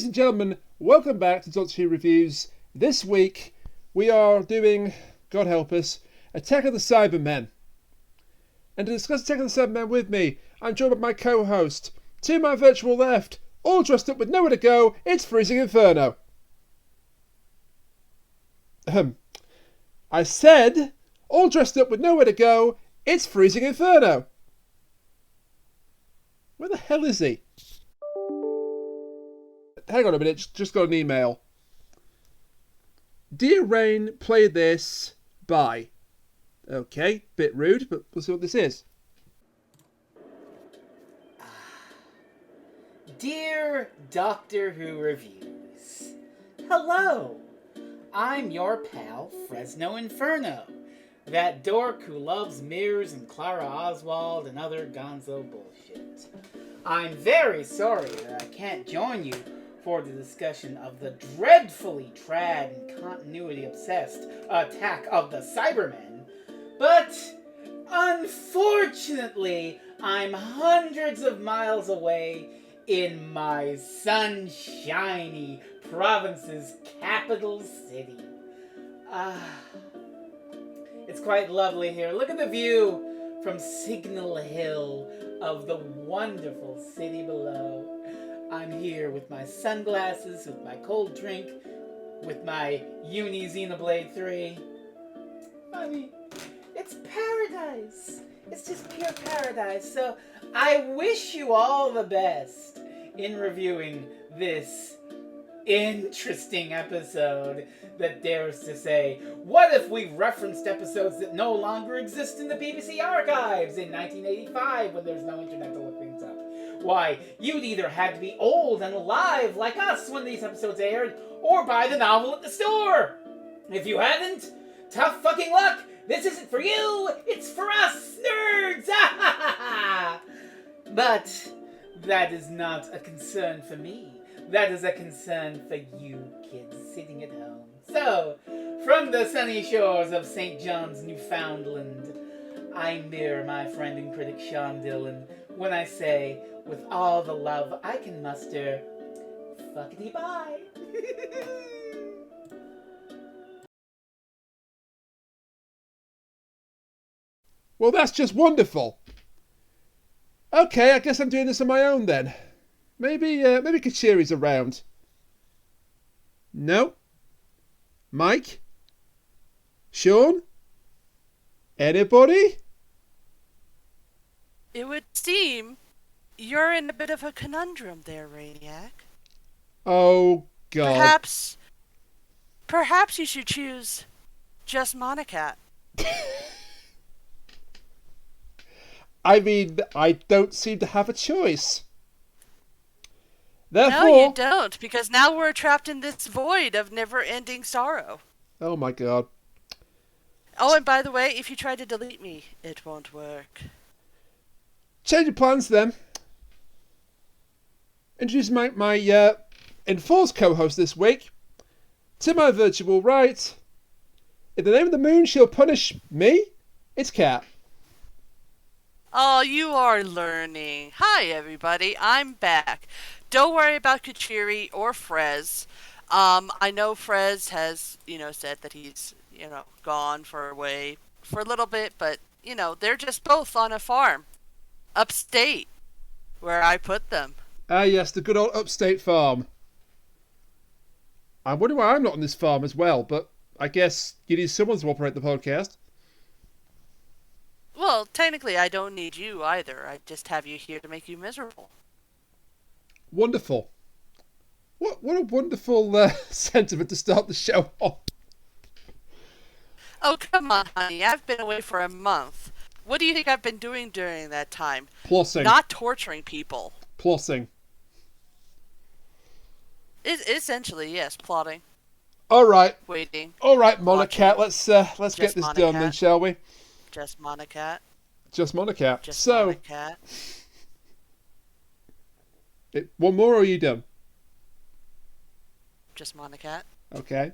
Ladies and gentlemen, welcome back to Doctor Who Reviews. This week we are doing, God help us, Attack of the Cybermen. And to discuss Attack of the Cybermen with me, I'm joined by my co-host. To my virtual left, all dressed up with nowhere to go, it's Freezing Inferno. I said, all dressed up with nowhere to go, it's Freezing Inferno. Where the hell is he? Hang on a minute, just got an email. Dear Rain, play this. Bye. Okay, bit rude, but we'll see what this is. Dear Doctor Who Reviews, hello! I'm your pal, Fresno Inferno, that dork who loves mirrors and Clara Oswald and other gonzo bullshit. I'm very sorry that I can't join you for the discussion of the dreadfully trad and continuity-obsessed Attack of the Cybermen, but unfortunately, I'm hundreds of miles away in my sunshiny province's capital city. It's quite lovely here. Look at the view from Signal Hill of the wonderful city below. I'm here with my sunglasses, with my cold drink, with my Uni Xenoblade 3. I mean, it's paradise. It's just pure paradise. So I wish you all the best in reviewing this interesting episode that dares to say, what if we referenced episodes that no longer exist in the BBC archives in 1985 when there's no internet to look things up? Why, you'd either had to be old and alive like us when these episodes aired, or buy the novel at the store. If you hadn't, tough fucking luck. This isn't for you. It's for us nerds. But that is not a concern for me. That is a concern for you kids sitting at home. So, from the sunny shores of St. John's, Newfoundland, I mirror my friend and critic Sean Dillon when I say, with all the love I can muster, fuckity bye. Well, that's just wonderful. Okay, I guess I'm doing this on my own then. Maybe Kachiri's around. No? Mike? Sean? Anybody? It would seem you're in a bit of a conundrum there, Rainiac. Oh, God. Perhaps you should choose just Monacat. I mean, I don't seem to have a choice. Therefore... No, you don't, because now we're trapped in this void of never-ending sorrow. Oh, my God. Oh, and by the way, if you try to delete me, it won't work. Change of plans, then. Introduce my enforced co-host this week. To my virtual right. In the name of the moon, she'll punish me. It's Kat. Oh, you are learning. Hi, everybody. I'm back. Don't worry about Kachiri or Frez. I know Frez has, said that he's, gone away for a little bit, but, they're just both on a farm. Upstate, where I put them. Ah, yes, the good old upstate farm. I wonder why I'm not on this farm as well, but I guess you need someone to operate the podcast. Well, technically, I don't need you either. I just have you here to make you miserable. Wonderful. What a wonderful sentiment to start the show off. Oh, come on, honey. I've been away for a month. What do you think I've been doing during that time? Plotting. Not torturing people. Plotting. Essentially, yes, plotting. All right. Waiting. All right, Monacat. Let's get this done then, shall we? Just Monacat. Just Monacat. Just so, Monacat. One more, or are you done? Just Monacat. Okay.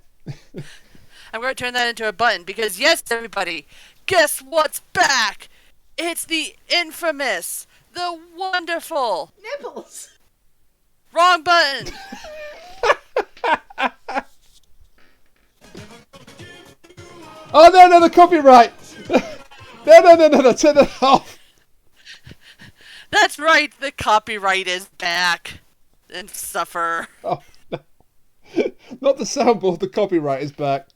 I'm going to turn that into a button because, yes, everybody, guess what's back? It's the infamous, the wonderful Nipples. Wrong button! Oh, no, the copyright! No, turn that off! That's right, the copyright is back. And suffer. Oh, no. Not the soundboard, the copyright is back.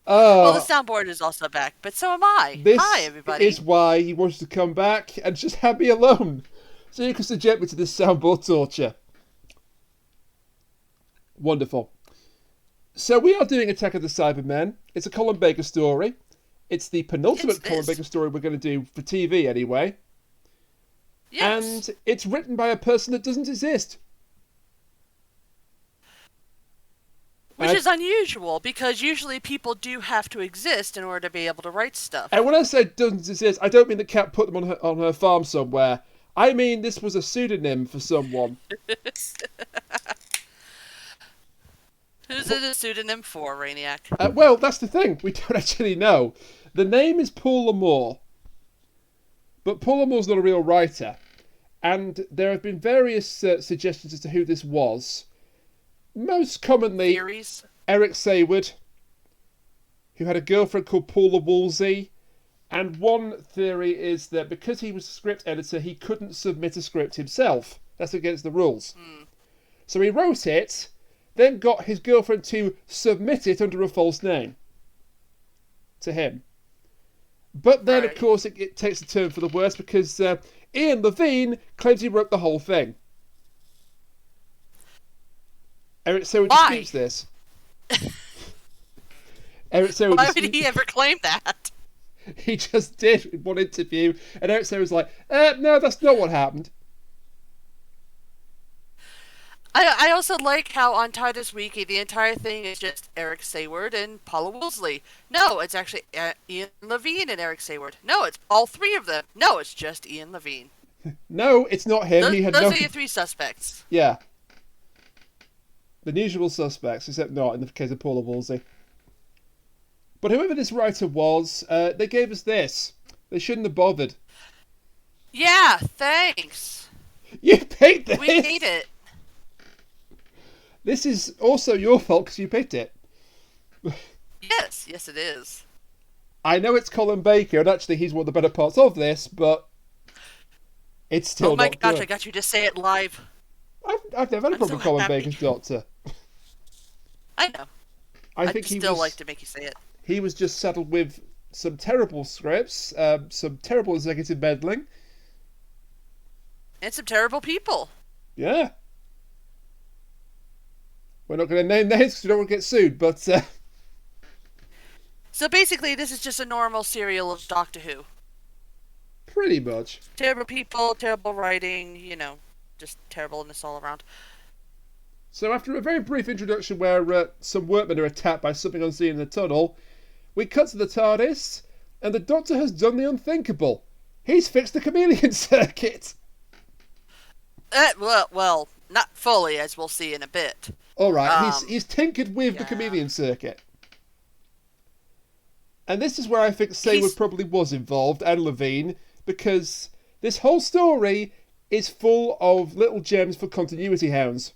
Well, the soundboard is also back, but so am I. This Hi, everybody. is why he wanted to come back and just have me alone. So you can subject me to this soundboard torture. Wonderful. So we are doing Attack of the Cybermen. It's a Colin Baker story. It's the penultimate Colin Baker story we're going to do for TV anyway. Yes. And it's written by a person that doesn't exist. Which is unusual, because usually people do have to exist in order to be able to write stuff. And when I say doesn't exist, I don't mean the cat put them on her farm somewhere. I mean this was a pseudonym for someone. Who's it a pseudonym for, Rainiac? Well, that's the thing. We don't actually know. The name is Paul Lamore. But Paul Lamore's not a real writer. And there have been various suggestions as to who this was. Most commonly, Theories? Eric Sayward, who had a girlfriend called Paula Woolsey. And one theory is that because he was a script editor, he couldn't submit a script himself. That's against the rules. So he wrote it, then got his girlfriend to submit it under a false name to him. But then, of course, it takes a turn for the worse because Ian Levine claims he wrote the whole thing. Eric Sayward disputes this. Eric Sayward Why would he ever claim that? He just did in one interview, and Eric Sayward was like, no, that's not what happened. I also like how on Titus Wiki the entire thing is just Eric Sayward and Paula Woolsey. No, it's actually Ian Levine and Eric Sayward. No, it's all three of them. No, it's just Ian Levine. No, it's not him. Those are your three suspects. Yeah. The usual suspects, except not in the case of Paula Woolsey. But whoever this writer was, they gave us this. They shouldn't have bothered. Yeah, thanks. You picked this! We hate it. This is also your fault because you picked it. Yes, it is. I know it's Colin Baker, and actually he's one of the better parts of this, but it's still not good. Oh my gosh, I got you to say it live. I've never had a problem with Colin Baker's Doctor. I know. I think still like to make you say it. He was just saddled with some terrible scripts, some terrible executive meddling. And some terrible people. Yeah. We're not going to name names because we don't want to get sued, but... So basically, this is just a normal serial of Doctor Who. Pretty much. Terrible people, terrible writing, just terribleness all around. So after a very brief introduction where some workmen are attacked by something unseen in the tunnel, we cut to the TARDIS, and the Doctor has done the unthinkable. He's fixed the chameleon circuit. Well, not fully, as we'll see in a bit. All right, he's tinkered with the chameleon circuit. And this is where I think Sayward probably was involved, and Levine, because this whole story is full of little gems for continuity hounds.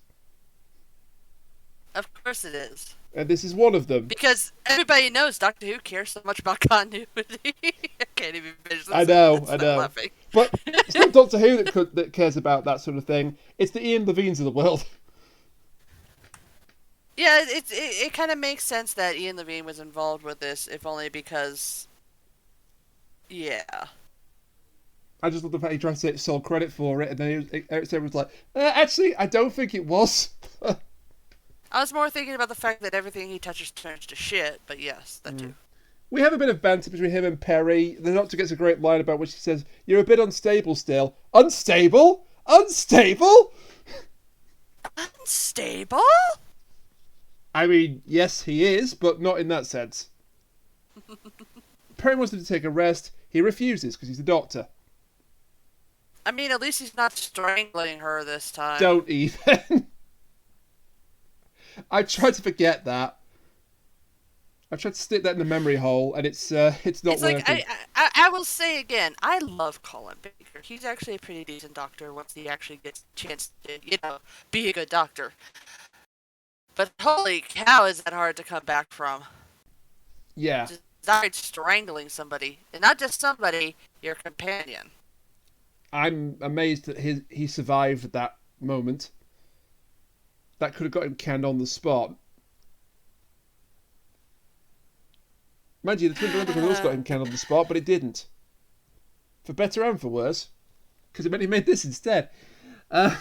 Of course it is. And this is one of them. Because everybody knows Doctor Who cares so much about continuity. I can't even finish this. I know. Laughing. But it's not Doctor Who that cares about that sort of thing. It's the Ian Levines of the world. Yeah, it kind of makes sense that Ian Levine was involved with this, if only because... Yeah. I just love the fact he tried to take sole credit for it, and then Eric Sayward was like, actually, I don't think it was. I was more thinking about the fact that everything he touches turns to shit, but yes, that too. We have a bit of banter between him and Perry. The Doctor gets a great line about which he says, "You're a bit unstable still." Unstable? Unstable? Unstable? I mean, yes, he is, but not in that sense. Perry wants him to take a rest. He refuses because he's the Doctor. I mean, at least he's not strangling her this time. Don't even. I tried to forget that. I tried to stick that in the memory hole, and it's not working. Like, I will say again, I love Colin Baker. He's actually a pretty decent doctor once he actually gets a chance to, be a good doctor. But holy cow, is that hard to come back from? Yeah. Just died strangling somebody. And not just somebody, your companion. I'm amazed that he survived that moment. That could have got him canned on the spot. Mind you, the Twin Dilemma could have also got him canned on the spot, but it didn't. For better and for worse. Because he made this instead. But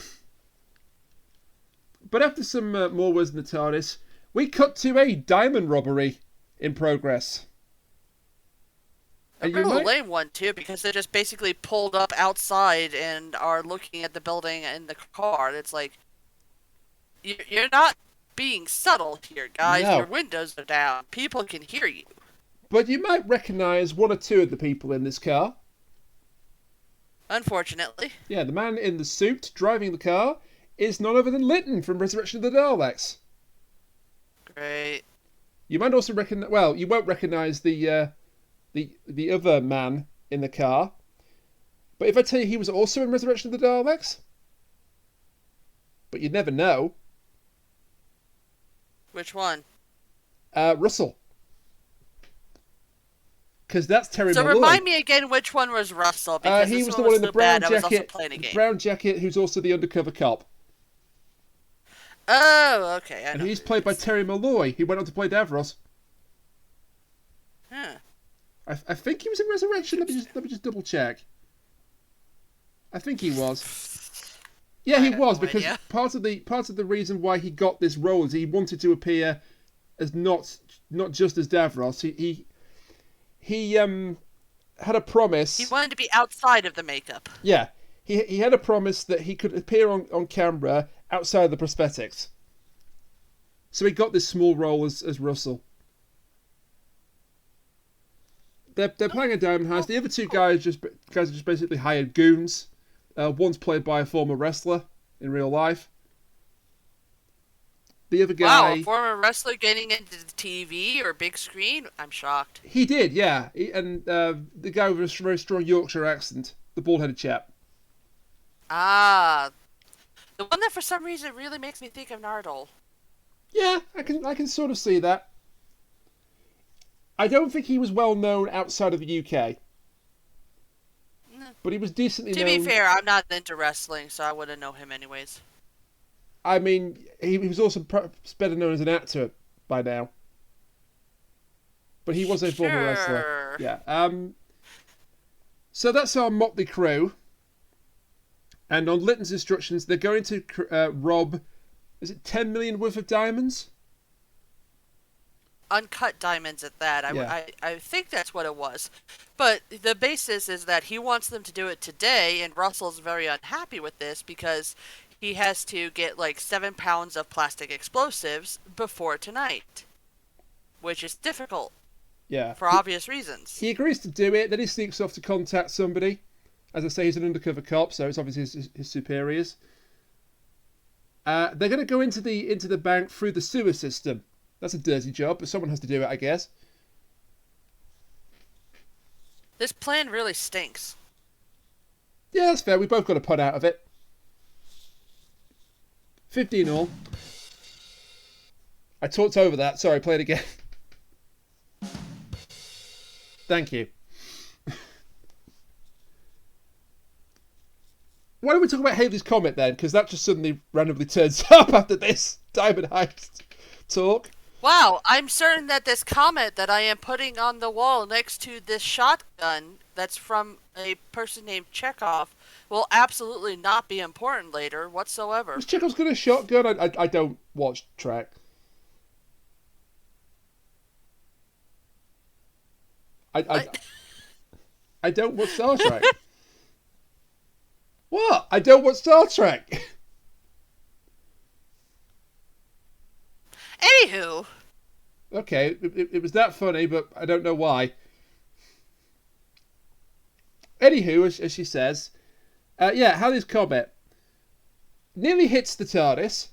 after some more words in the TARDIS, we cut to a diamond robbery in progress. A real lame one, too, because they just basically pulled up outside and are looking at the building in the car. It's like, you're not being subtle here, guys. No. Your windows are down. People can hear you. But you might recognise one or two of the people in this car. Unfortunately. Yeah, the man in the suit driving the car is none other than Lytton from Resurrection of the Daleks. Great. You might also recognise... Well, you won't recognise the other man in the car. But if I tell you he was also in Resurrection of the Daleks... But you'd never know. Which one? Russell. Because that's Terry So Malloy. remind me again which one was Russell, because he this was one the one was in the so brown bad, I was also jacket. playing a game. Brown jacket, who's also the undercover cop. Oh, okay. And he's played by Terry Malloy. He went on to play Davros. Huh. I think he was in Resurrection. Let me just double check. I think he was. Yeah, he was, because part of the reason why he got this role is he wanted to appear as not just as Davros. He had a promise. He wanted to be outside of the makeup. Yeah, he had a promise that he could appear on camera outside of the prosthetics. So he got this small role as Russell. They're playing a diamond heist. The other two guys are just basically hired goons. One's played by a former wrestler in real life. The other guy... Wow, a former wrestler getting into the TV or big screen? I'm shocked. He did, yeah. And the guy with a very strong Yorkshire accent. The bald-headed chap. Ah. The one that for some reason really makes me think of Nardole. Yeah, I can sort of see that. I don't think he was well known outside of the UK. But he was decently known... To be fair, I'm not into wrestling, so I wouldn't know him anyways. I mean, he was also perhaps better known as an actor by now. But he was a former wrestler. Yeah. So that's our motley crew. And on Lytton's instructions, they're going to rob... Is it 10 million worth of diamonds? Uncut diamonds at that. I think that's what it was. But the basis is that he wants them to do it today, and Russell's very unhappy with this because he has to get like 7 pounds of plastic explosives before tonight. Which is difficult. Yeah. For obvious reasons. He agrees to do it, then he sneaks off to contact somebody. As I say, he's an undercover cop, so it's obviously his superiors. They're going to go into the bank through the sewer system. That's a dirty job, but someone has to do it, I guess. This plan really stinks. Yeah, that's fair. We both got a putt out of it. 15 all. I talked over that. Sorry, play it again. Thank you. Why don't we talk about Halley's Comet then? Because that just suddenly randomly turns up after this Diamond Heist talk. Wow, I'm certain that this comet that I am putting on the wall next to this shotgun that's from a person named Chekhov will absolutely not be important later whatsoever. Was Chekhov's got a shotgun? I don't watch Trek. I don't watch Star Trek. What? I don't watch Star Trek. Anywho. Okay, it was that funny, but I don't know why. Anywho, as she says, Halley's Comet nearly hits the TARDIS,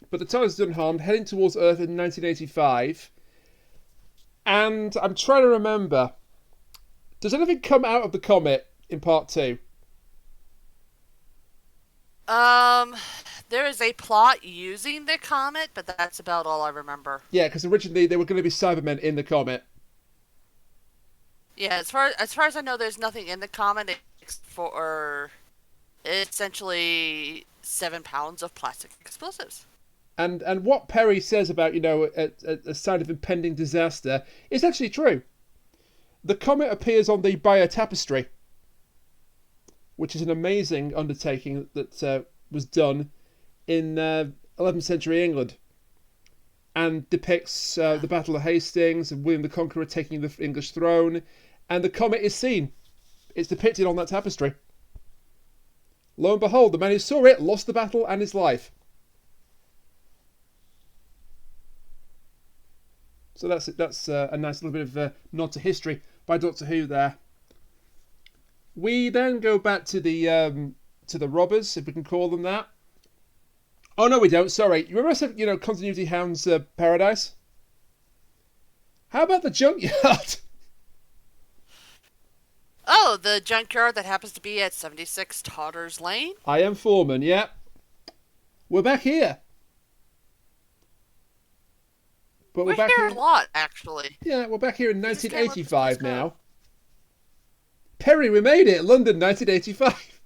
but the TARDIS is unharmed, heading towards Earth in 1985. And I'm trying to remember, Does anything come out of the comet in part 2? There is a plot using the comet, but that's about all I remember. Yeah, because originally they were going to be Cybermen in the comet. Yeah, as far as I know, there's nothing in the comet except for essentially 7 pounds of plastic explosives. And what Perry says about, a sign of impending disaster is actually true. The comet appears on the Bayer Tapestry, which is an amazing undertaking that was done in 11th century England, and depicts the Battle of Hastings and William the Conqueror taking the English throne, and the comet is seen. It's depicted on that tapestry. Lo and behold, the man who saw it lost the battle and his life. So that's a nice little bit of a nod to history by Doctor Who there. We then go back to the robbers, if we can call them that. Oh no, we don't. Sorry. You remember I said, Continuity Hound's Paradise? How about the junkyard? Oh, the junkyard that happens to be at 76 Todders Lane? I am Foreman, yeah. We're back here. But we're back here a lot, actually. Yeah, we're back here in 1985 now. Perry, we made it! London, 1985.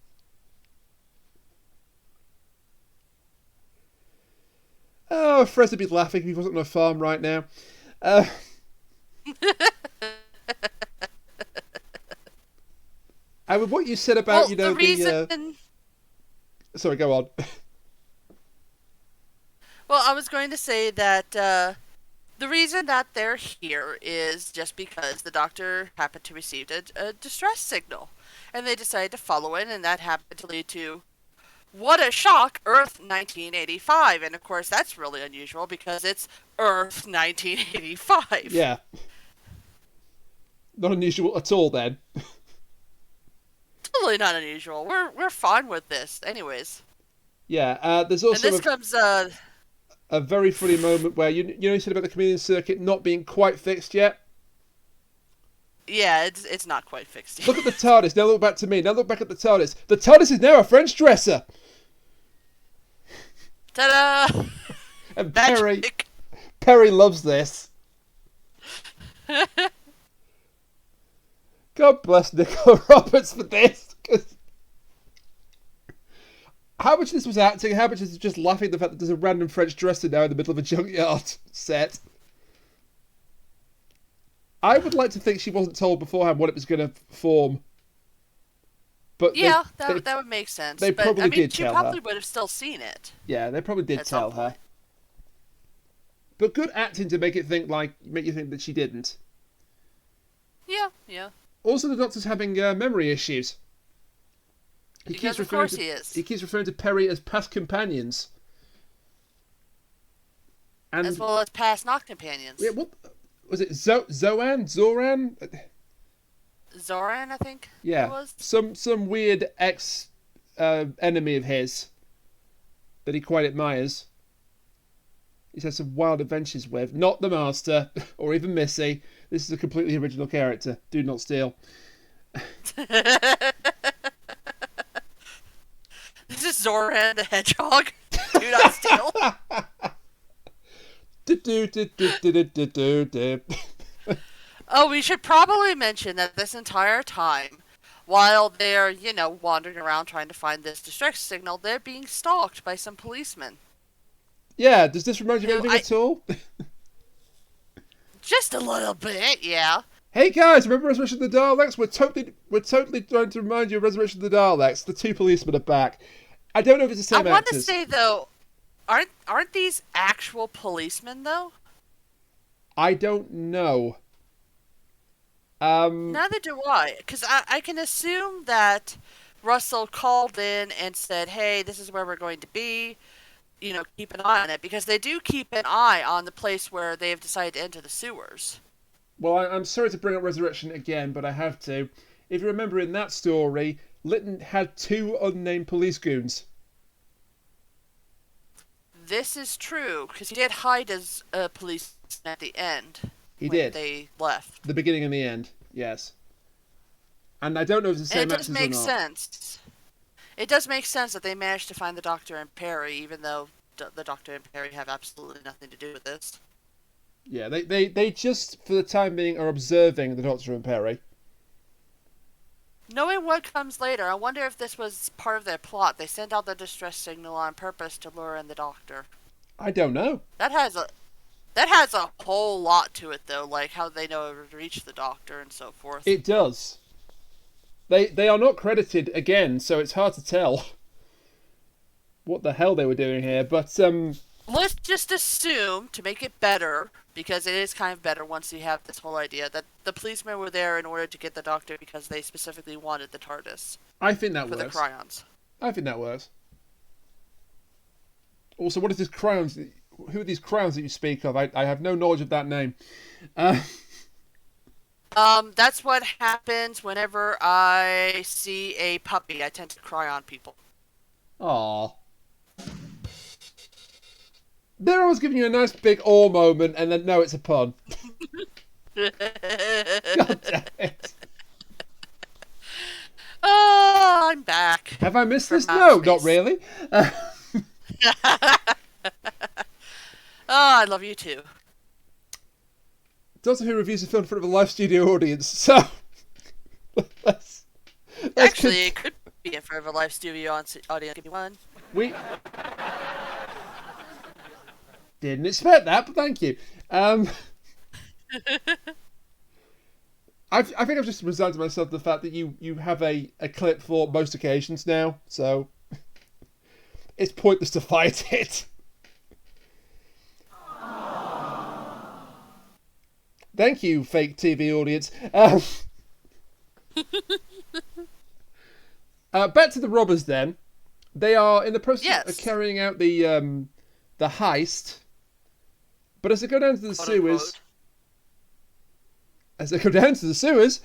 Oh, Fred would be laughing if he wasn't on a farm right now. And with what you said about, the reason... Sorry, go on. Well, I was going to say that the reason that they're here is just because the Doctor happened to receive a distress signal. And they decided to follow it, and that happened to lead to, what a shock, Earth 1985. And of course, that's really unusual because it's Earth 1985. Yeah. Not unusual at all, then. Totally not unusual. We're fine with this, anyways. Yeah, there's also and this comes a very funny moment where you said about the chameleon circuit not being quite fixed yet. Yeah, it's not quite fixed yet. Look at the TARDIS. Now look back to me. Now look back at the TARDIS. The TARDIS is now a French dresser. Ta-da! And Magic. Perry loves this. God bless Nicola Roberts for this. How much of this was acting, how much is just laughing at the fact that there's a random French dresser now in the middle of a junkyard set? I would like to think she wasn't told beforehand what it was going to form. But yeah, that would make sense. They probably did tell her. She probably would have still seen it. Yeah, they probably did tell her. But good acting to make you think that she didn't. Yeah. Also, the Doctor's having memory issues. Because of course he is. He keeps referring to Perry as past companions. And as well as past not companions. Yeah, what was it? Zoran? Zoran, I think. Yeah, it was. Some weird ex enemy of his that he quite admires. He's had some wild adventures with. Not the Master, or even Missy. This is a completely original character. Do not steal. This is Zoran the Hedgehog. Do not steal. Oh, we should probably mention that this entire time, while they're, wandering around trying to find this distress signal, they're being stalked by some policemen. Yeah, does this remind you of anything at all? Just a little bit, yeah. Hey guys, remember Resurrection of the Daleks? We're totally trying to remind you of Resurrection of the Daleks. The two policemen are back. I don't know if it's the same actors. I want to say though, aren't these actual policemen though? I don't know. Neither do I, because I can assume that Russell called in and said, "Hey, this is where we're going to be. Keep an eye on it," because they do keep an eye on the place where they've decided to enter the sewers. Well, I'm sorry to bring up Resurrection again, but I have to. If you remember in that story, Lytton had 2 unnamed police goons. This is true, because he did hide as a policeman at the end. He did. They left. The beginning and the end, yes. And I don't know if it's the And same it does actors or make not. sense. It does make sense that they managed to find the Doctor and Perry, even though the Doctor and Perry have absolutely nothing to do with this. Yeah, they just, for the time being, are observing the Doctor and Perry. Knowing what comes later, I wonder if this was part of their plot. They sent out the distress signal on purpose to lure in the Doctor. I don't know. That has a whole lot to it, though, like how they know to reach the Doctor and so forth. It does. They are not credited again, so it's hard to tell what the hell they were doing here. But Let's just assume, to make it better, because it is kind of better once you have this whole idea, that the policemen were there in order to get the Doctor because they specifically wanted the TARDIS. I think that for works. the Cryons. I think that works. Also, what is this Cryons? Who are these Cryons that you speak of? I have no knowledge of that name. That's what happens whenever I see a puppy. I tend to cry on people. Aww. There I was giving you a nice big awe moment, and then no, it's a pun. God damn it. Oh, I'm back. Have I missed this? From No, outer not space. really. Oh, I love you too. Doctor Who reviews a film in front of a live studio audience, so let's Actually, it could be in front of a live studio audience. Give me one. we didn't expect that, but thank you. I think I've just resigned to myself the fact that you have a clip for most occasions now, so it's pointless to fight it. Thank you, fake TV audience. Back to the robbers then. They are in the process of carrying out the heist, but as they go down to the sewers,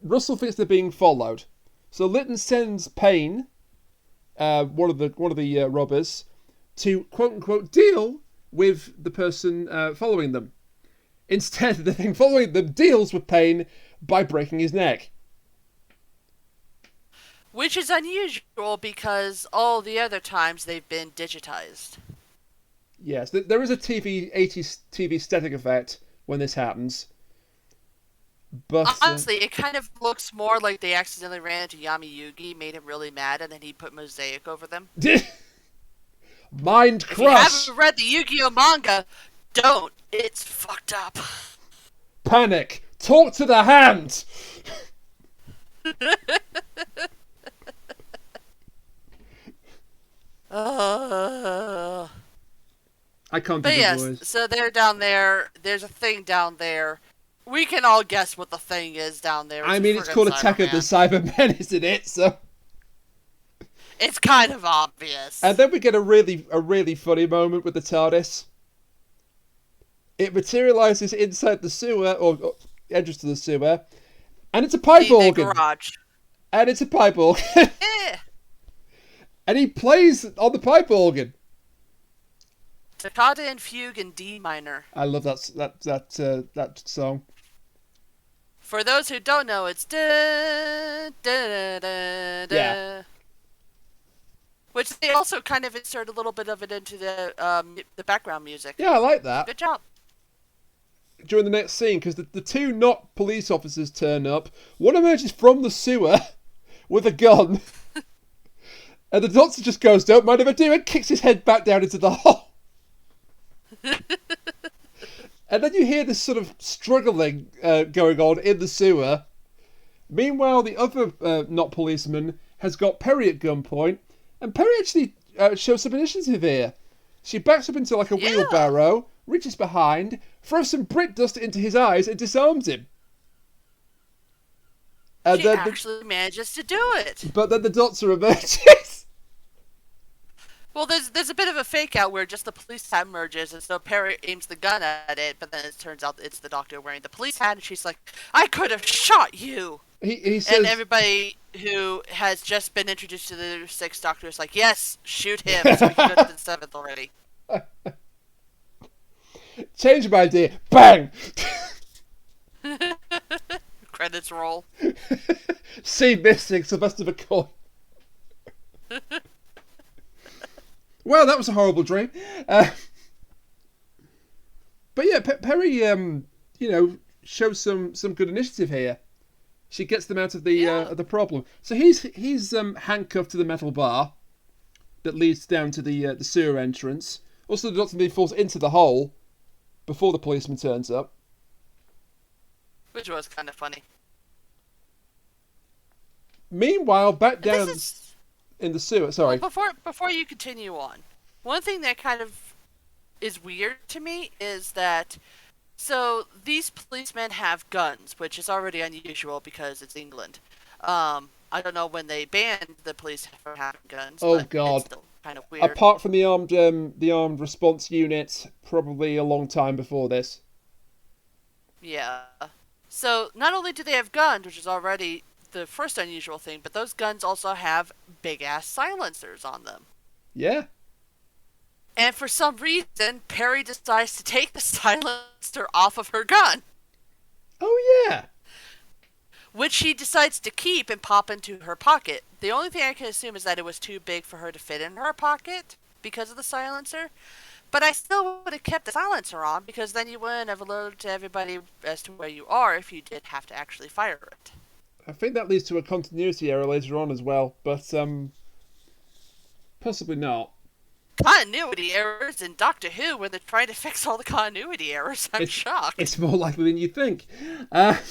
Russell thinks they're being followed. So Lytton sends Payne, one of the robbers, to quote unquote deal with the person following them. Instead, the thing following them deals with Payne by breaking his neck. Which is unusual because all the other times they've been digitized. Yes, there is a 80s TV static effect when this happens. But honestly, it kind of looks more like they accidentally ran into Yami Yugi, made him really mad, and then he put mosaic over them. Mind crush! If you haven't read the Yu-Gi-Oh manga, don't. It's fucked up. Panic! Talk to the hand! I can't do the voice. So they're down there. There's a thing down there. We can all guess what the thing is down there. It's called Attack of the Cybermen, isn't it? So it's kind of obvious. And then we get a really funny moment with the TARDIS. It materializes inside the sewer, or entrance to the sewer, and it's a pipe organ. Garage. And it's a pipe organ. Yeah. And he plays on the pipe organ. Toccata and Fugue in D minor. I love that song. For those who don't know, it's da da da da. Yeah. Which they also kind of insert a little bit of it into the background music. Yeah, I like that. Good job. During the next scene, because the two not police officers turn up. One emerges from the sewer with a gun. And the Doctor just goes, "Don't mind if I do," and kicks his head back down into the hole. And then you hear this sort of struggling going on in the sewer. Meanwhile, the other not policeman has got Perry at gunpoint, and Perry actually shows some initiative here. She backs up into like a wheelbarrow, reaches behind, throws some brick dust into his eyes, and disarms him. And she actually manages to do it. But then the Doctor emerges. Well, there's a bit of a fake out where just the police hat emerges, and so Perry aims the gun at it, but then it turns out it's the Doctor wearing the police hat, and she's like, "I could have shot you." He says, and everybody who has just been introduced to the Sixth Doctor is like, "Yes, shoot him." So we can go to the seventh already. Change my idea. Bang. credits roll. See missing Sylvester McCoy. Well, that was a horrible dream. But yeah, Perry, shows some good initiative here. She gets them out of the problem. So he's handcuffed to the metal bar that leads down to the sewer entrance. Also, the Doctor falls into the hole before the policeman turns up, which was kind of funny. Meanwhile, back down in the sewer. Sorry. Well, before you continue on, one thing that kind of is weird to me is that so these policemen have guns, which is already unusual because it's England. I don't know when they banned the police from having guns. Oh but God! It's still kind of weird. Apart from the armed response unit, probably a long time before this. Yeah. So not only do they have guns, which is already the first unusual thing, but those guns also have big ass silencers on them. Yeah. And for some reason, Perry decides to take the silencer off of her gun. Oh, yeah. Which she decides to keep and pop into her pocket. The only thing I can assume is that it was too big for her to fit in her pocket because of the silencer. But I still would have kept the silencer on because then you wouldn't have alerted to everybody as to where you are if you did have to actually fire it. I think that leads to a continuity error later on as well, but possibly not. Continuity errors in Doctor Who when they're trying to fix all the continuity errors. I'm shocked. It's more likely than you think. But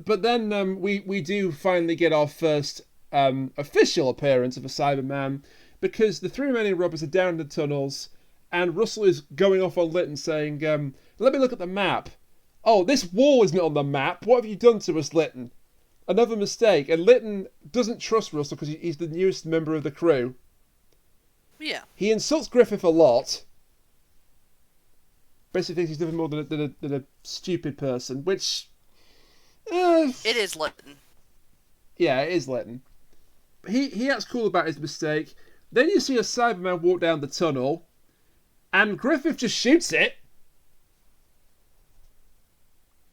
then we do finally get our first official appearance of a Cyberman because the three remaining robbers are down in the tunnels and Russell is going off on Lytton saying, let me look at the map. Oh, this wall isn't on the map. What have you done to us, Lytton? Another mistake. And Lytton doesn't trust Russell because he's the newest member of the crew. Yeah. He insults Griffith a lot. Basically thinks he's nothing more than a stupid person, which... it is Lytton. Yeah, it is Lytton. He acts cool about his mistake. Then you see a Cyberman walk down the tunnel, and Griffith just shoots it.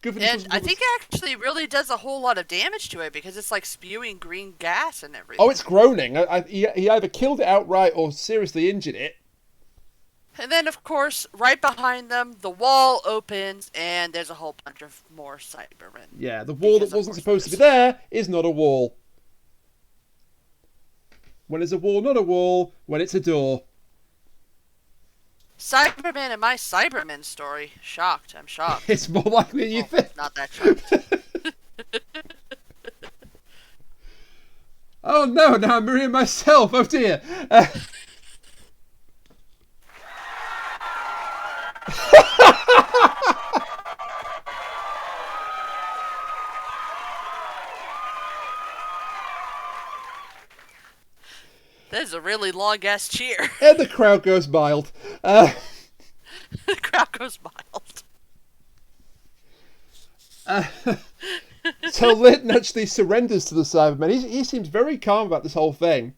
And I think it actually really does a whole lot of damage to it because it's like spewing green gas and everything. Oh, it's groaning. He either killed it outright or seriously injured it. And then, of course, right behind them, the wall opens and there's a whole bunch of more Cybermen. Yeah, the wall that wasn't supposed to be there is not a wall. When it's a wall, not a wall. When it's a door. Cybermen in my Cybermen story. Shocked. I'm shocked. It's more likely than you think. Not that shocked. Oh no, now I'm mirroring myself. Oh dear. That is a really long-ass cheer. And the crowd goes mild. The crowd goes mild. So Lytton actually surrenders to the Cybermen. He seems very calm about this whole thing.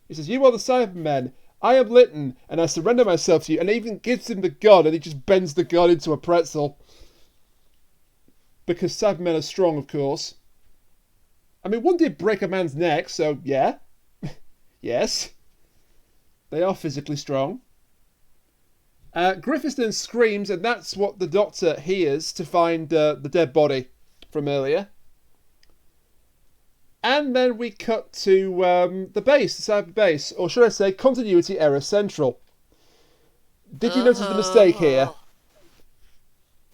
He says, "You are the Cybermen. I am Lytton, and I surrender myself to you." And he even gives him the gun, and he just bends the gun into a pretzel. Because Cybermen are strong, of course. I mean, one did break a man's neck, so yeah. Yes. They are physically strong. Griffiths then screams, and that's what the Doctor hears to find the dead body from earlier. And then we cut to the base, the cyber base, or should I say continuity error central. Did you notice the mistake here?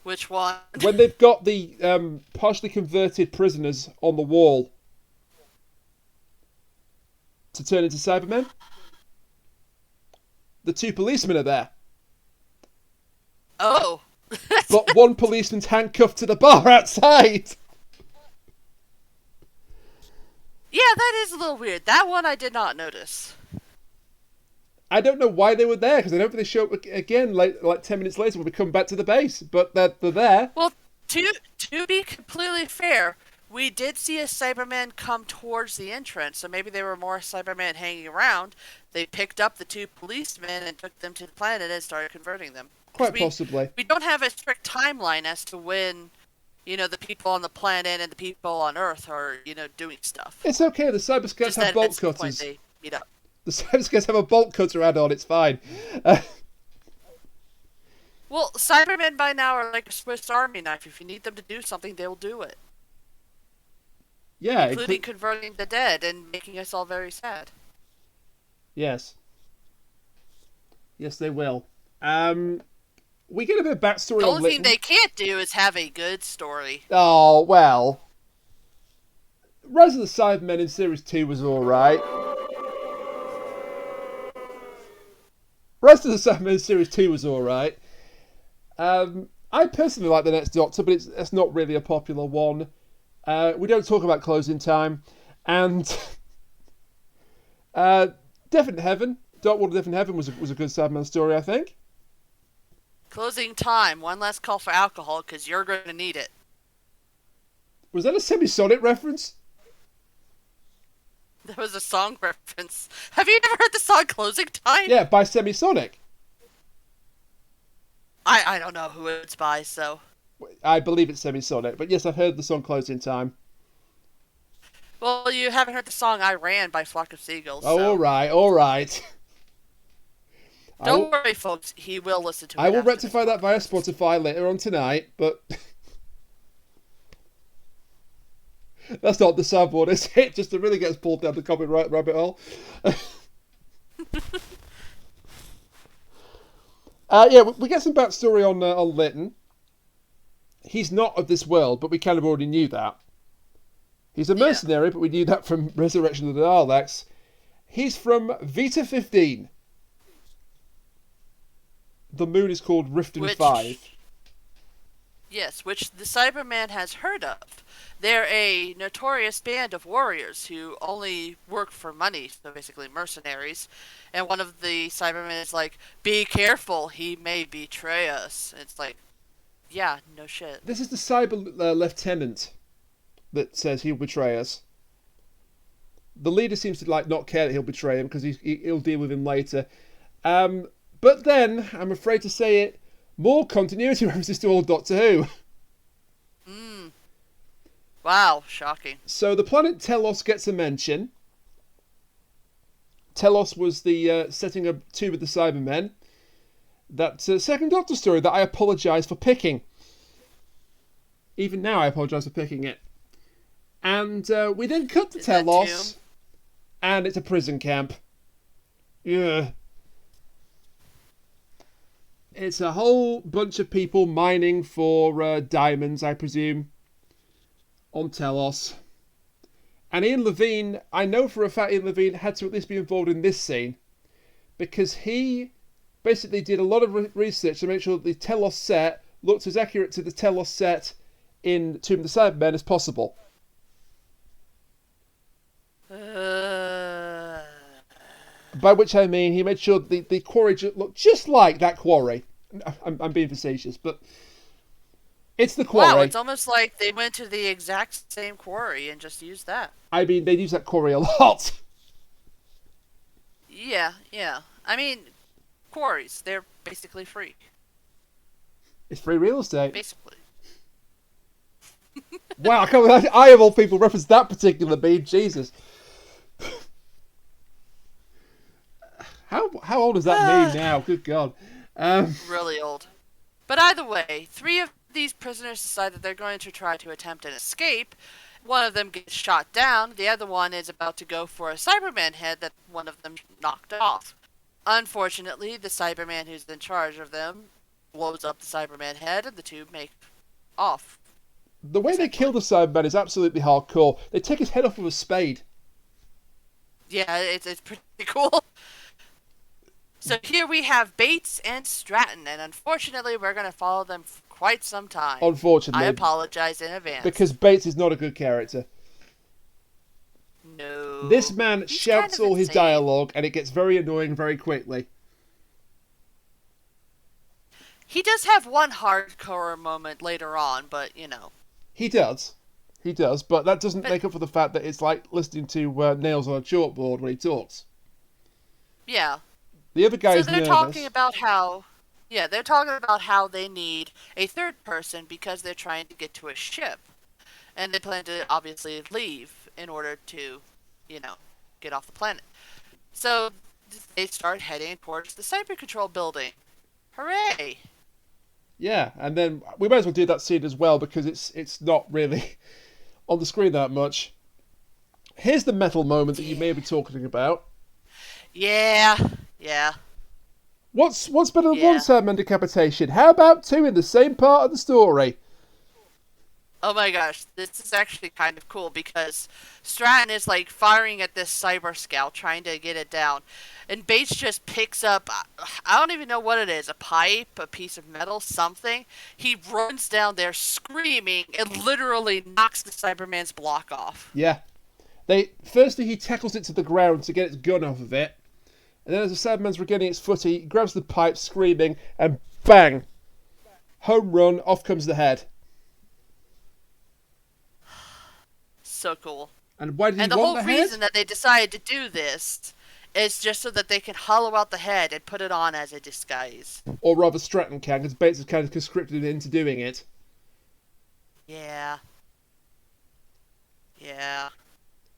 Which one? When they've got the partially converted prisoners on the wall to turn into Cybermen, the two policemen are there. Oh. But one policeman's handcuffed to the bar outside. Yeah, that is a little weird. That one I did not notice. I don't know why they were there, because I don't think they show up again like 10 minutes later when we come back to the base. But they're there. Well, to be completely fair, we did see a Cyberman come towards the entrance, so maybe there were more Cybermen hanging around. They picked up the two policemen and took them to the planet and started converting them. Quite possibly. We don't have a strict timeline as to when, the people on the planet and the people on Earth are, doing stuff. It's okay. The Cyberscouts have bolt cutters. They meet up. The Cyberscouts have a bolt cutter add-on. It's fine. Well, Cybermen by now are like a Swiss Army knife. If you need them to do something, they'll do it. Yeah, including converting the dead and making us all very sad. Yes. Yes, they will. We get a bit of backstory. The only thing they can't do is have a good story. Oh, well. Rise of the Cybermen in Series 2 was alright. Rise of the Cybermen in Series 2 was alright. I personally like The Next Doctor, but it's not really a popular one. We don't talk about Closing Time. And Death in Heaven. Dark Water Death in Heaven was a good Cyberman story, I think. Closing Time. One last call for alcohol, because you're going to need it. Was that a Semisonic reference? That was a song reference. Have you never heard the song Closing Time? Yeah, by Semisonic. I don't know who it's by, so... I believe it's Semisonic, but yes, I've heard the song Closing Time. Well, you haven't heard the song I Ran by Flock of Seagulls. Oh, so... all right. Don't worry, folks. He will listen to it. I will rectify that via Spotify later on tonight, but... That's not the soundboard, is it? Just to really get us pulled down the copyright rabbit hole. Yeah, we get some backstory on Lytton. He's not of this world, but we kind of already knew that. He's a mercenary, but we knew that from Resurrection of the Daleks. He's from Vita 15. The moon is called Riften 5. Yes, which the Cyberman has heard of. They're a notorious band of warriors who only work for money, so basically mercenaries. And one of the Cybermen is like, be careful, he may betray us. And it's like, yeah, no shit. This is the Cyber lieutenant that says he'll betray us. The leader seems to not care that he'll betray him because he'll deal with him later. But then, I'm afraid to say it, more continuity references to old Doctor Who. Wow, shocking. So the planet Telos gets a mention. Telos was the setting up two with the Cybermen. That second Doctor story that I apologise for picking. Even now I apologise for picking it. And we then cut to Telos. And it's a prison camp. Yeah. It's a whole bunch of people mining for diamonds, I presume, on Telos. And Ian Levine, I know for a fact Ian Levine had to at least be involved in this scene, because he basically did a lot of research to make sure that the Telos set looked as accurate to the Telos set in Tomb of the Cybermen as possible. By which I mean he made sure that the quarry looked just like that quarry. I'm being facetious, but it's the quarry. Wow, it's almost like they went to the exact same quarry and just used that. I mean, they use that quarry a lot. Yeah. I mean, quarries, they're basically free. It's free real estate. Basically. Wow, I can't believe I of all people referenced that particular bead. Jesus. How old is that meme now? Good God. Really old. But either way, 3 of these prisoners decide that they're going to try to attempt an escape. One of them gets shot down. The other one is about to go for a Cyberman head that one of them knocked off. Unfortunately, the Cyberman who's in charge of them blows up the Cyberman head and the two make off. The way they kill the Cyberman is absolutely hardcore. They take his head off with a spade. Yeah, it's pretty cool. So here we have Bates and Stratton, and unfortunately we're going to follow them for quite some time. Unfortunately. I apologize in advance. Because Bates is not a good character. No. This man shouts all his insane dialogue, and it gets very annoying very quickly. He does have one hardcore moment later on, but, He does, but that doesn't make up for the fact that it's like listening to nails on a chalkboard when he talks. Yeah. The other guy is nervous. So they're talking about how, Yeah, they're talking about how they need a third person because they're trying to get to a ship. And they plan to obviously leave in order to, get off the planet. So they start heading towards the Cyber Control building. Hooray! Yeah, and then we might as well do that scene as well because it's not really on the screen that much. Here's the metal moment that you may be talking about. Yeah. What's better than one Cyberman decapitation? How about two in the same part of the story? Oh my gosh, this is actually kind of cool because Stratton is like firing at this cyber scout trying to get it down. And Bates just picks up, I don't even know what it is, a pipe, a piece of metal, something. He runs down there screaming and literally knocks the Cyberman's block off. Yeah. Firstly, he tackles it to the ground to get its gun off of it. And then as the Cyberman's regaining its footy, he grabs the pipe, screaming, and bang! Home run, off comes the head. So cool. And why did he And the want whole the head? reason that they decided to do this is just so that they can hollow out the head and put it on as a disguise. Or rather Stratton can, because Bates has kind of conscripted into doing it. Yeah.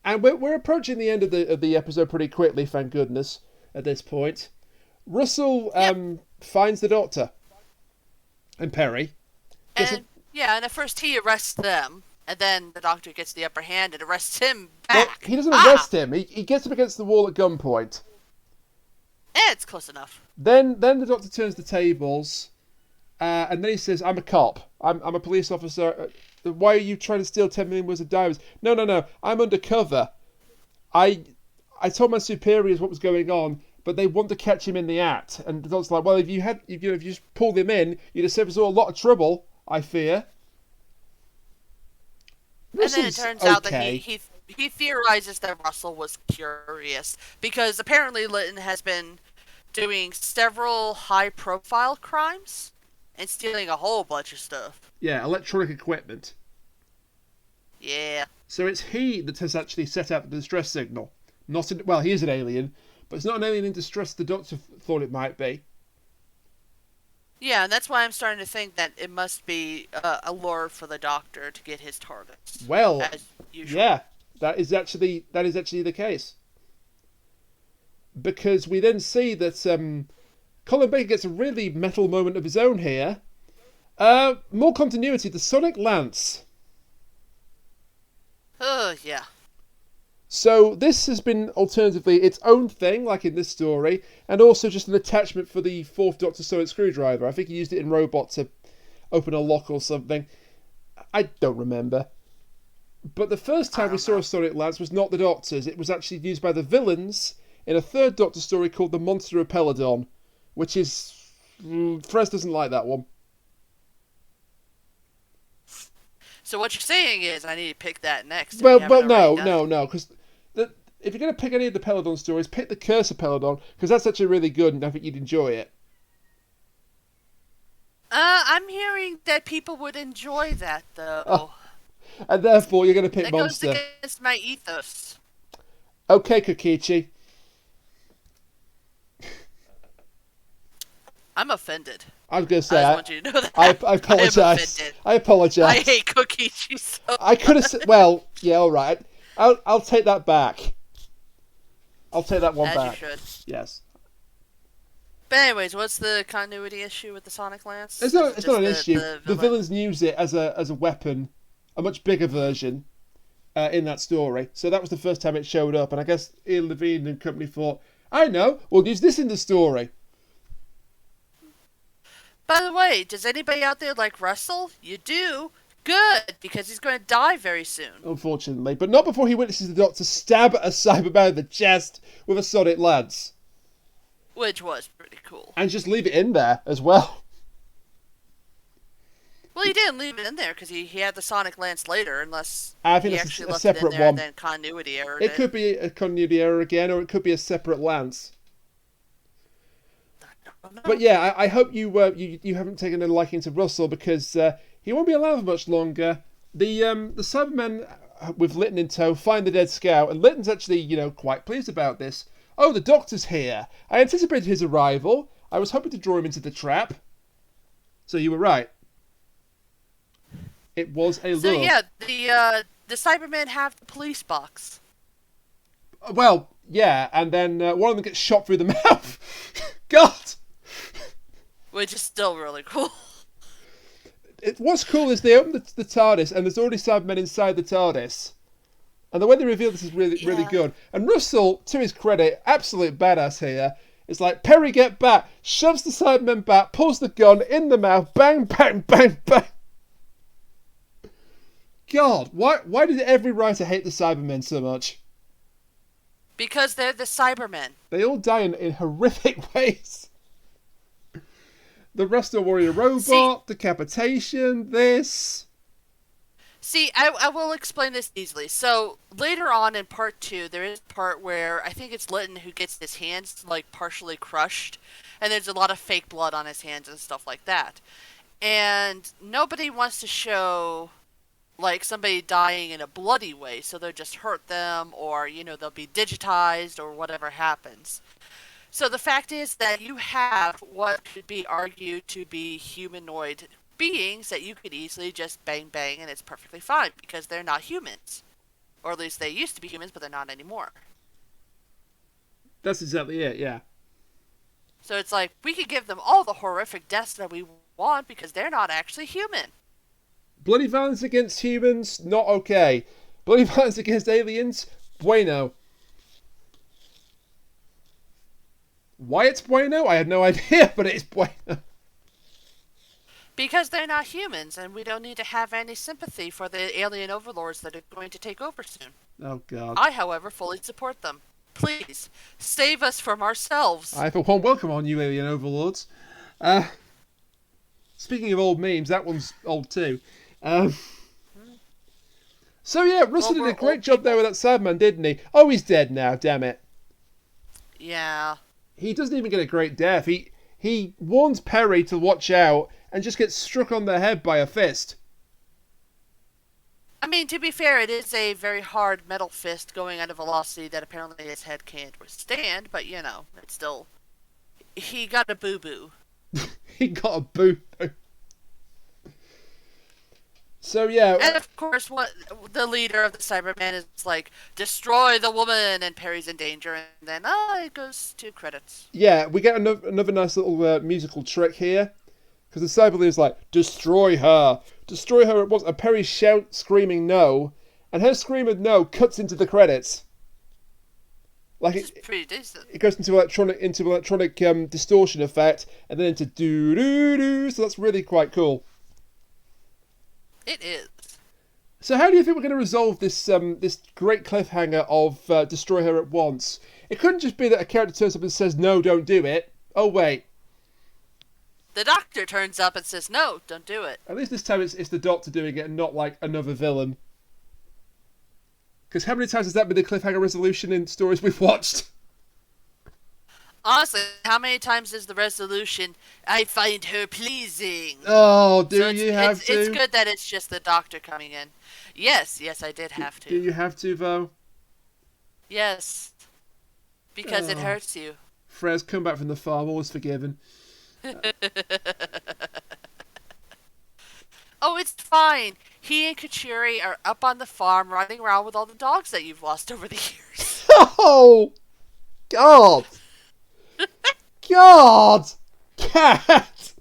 And we're approaching the end of the episode pretty quickly, thank goodness, at this point. Russell finds the Doctor. And Perry. And at first he arrests them. And then the Doctor gets the upper hand and arrests him Well, back. he doesn't arrest him. He gets him against the wall at gunpoint. It's close enough. Then the Doctor turns the tables, and then he says, "I'm a cop. I'm a police officer. Why are you trying to steal 10 million worth of diamonds?" No. I'm undercover. I told my superiors what was going on, but they want to catch him in the act. And the Doctor's like, "Well, if you just pulled him in, you'd have saved us all a lot of trouble. I fear." And then it turns out that he theorizes that Russell was curious because apparently Litton has been doing several high-profile crimes and stealing a whole bunch of stuff. Yeah, electronic equipment. Yeah. So it's he that has actually set up the distress signal. He is an alien, but it's not an alien in distress the Doctor thought it might be. Yeah, and that's why I'm starting to think that it must be a lure for the Doctor to get his targets. Well, as usual. yeah, that is actually the case. Because we then see that Colin Baker gets a really metal moment of his own here. More continuity, the Sonic Lance. Yeah. So this has been alternatively its own thing, like in this story, and also just an attachment for the fourth Doctor Sonic screwdriver. I think he used it in Robot to open a lock or something. I don't remember. But the first time we saw a Sonic Lance was not the Doctor's. It was actually used by the villains in a third Doctor story called The Monster of Peladon, which is... Frez doesn't like that one. So what you're saying is I need to pick that next. No, because if you're going to pick any of the Peladon stories, pick the Curse of Peladon, because that's actually really good, and I think you'd enjoy it. I'm hearing that people would enjoy that, though. Oh. And therefore, you're going to pick Monster. That goes against my ethos. Okay, Kokichi. I'm offended. I was going to say, I just want you to know that. I apologise. I apologise. I hate Kokichi so much. I could have said, well, yeah, all right. I'll take that back. I'll take that one back. As you should. Yes. But anyways, what's the continuity issue with the Sonic Lance? It's not an issue. The villains use it as a weapon, a much bigger version, in that story. So that was the first time it showed up, and I guess Ian Levine and company thought, I know, we'll use this in the story. By the way, does anybody out there like Russell? You do? Good, because he's going to die very soon. Unfortunately, but not before he witnesses the Doctor stab a Cyberman in the chest with a Sonic Lance. Which was pretty cool. And just leave it in there as well. Well, he didn't leave it in there because he had the Sonic Lance later, unless I think he it's actually a left separate it in there one. and then continuity error. It could be a continuity error again, or it could be a separate Lance. But yeah, I hope you haven't taken a liking to Russell, because he won't be alive much longer. The Cybermen with Litton in tow find the dead scout, and Litton's actually quite pleased about this. Oh, the Doctor's here. I anticipated his arrival. I was hoping to draw him into the trap. So you were right. It was a So lure. yeah, the Cybermen have the police box. Well, yeah, and then one of them gets shot through the mouth. God! Which is still really cool. What's cool is they open the TARDIS and there's already Cybermen inside the TARDIS. And the way they reveal this is really good. And Russell, to his credit, absolute badass here. It's like, Perry, get back. Shoves the Cybermen back, pulls the gun in the mouth, bang, bang, bang, bang. God, why did every writer hate the Cybermen so much? Because they're the Cybermen. They all die in horrific ways. The Resto Warrior robot, decapitation, this. See, I will explain this easily. So, later on in part 2, there is a part where I think it's Litton who gets his hands, like, partially crushed. And there's a lot of fake blood on his hands and stuff like that. And nobody wants to show, like, somebody dying in a bloody way. So they'll just hurt them, or, they'll be digitized, or whatever happens. So the fact is that you have what could be argued to be humanoid beings that you could easily just bang bang and it's perfectly fine because they're not humans. Or at least they used to be humans, but they're not anymore. That's exactly it, yeah. So it's like, we could give them all the horrific deaths that we want because they're not actually human. Bloody violence against humans, not okay. Bloody violence against aliens, bueno. Why it's bueno, I have no idea, but it's bueno. Because they're not humans, and we don't need to have any sympathy for the alien overlords that are going to take over soon. Oh, God. I, however, fully support them. Please, save us from ourselves. I, for one, welcome on you alien overlords. Speaking of old memes, that one's old too. So yeah, Russell did a great job there with that Cyberman, didn't he? Oh, he's dead now, damn it. Yeah. He doesn't even get a great death. He warns Perry to watch out and just gets struck on the head by a fist. I mean, to be fair, it is a very hard metal fist going at a velocity that apparently his head can't withstand, but it's still... He got a boo-boo. He got a boo-boo. So yeah... And of course, what the leader of the Cybermen is like, destroy the woman, and Perry's in danger, and then, it goes to credits. Yeah, we get another nice little musical trick here. Because the Cyberman is like, destroy her. Destroy her at once. And Perry shouts, screaming no. And her scream of no cuts into the credits. Like it's pretty decent. It goes into electronic distortion effect. And then into doo-doo-doo. So that's really quite cool. It is. So how do you think we're going to resolve this this great cliffhanger of destroy her at once? It couldn't just be that a character turns up and says, no, don't do it. Oh, wait. The Doctor turns up and says, no, don't do it. At least this time it's the Doctor doing it and not like another villain. Because how many times has that been the cliffhanger resolution in stories we've watched? Honestly, how many times is the resolution, I find her pleasing? Oh, do so you have to? It's good that it's just the Doctor coming in. Yes, I did have to. Do you have to, though? Yes. Because it hurts you. Frez, come back from the farm, always forgiven. Oh, it's fine. He and Kachiri are up on the farm running around with all the dogs that you've lost over the years. Oh! God! God! Cat!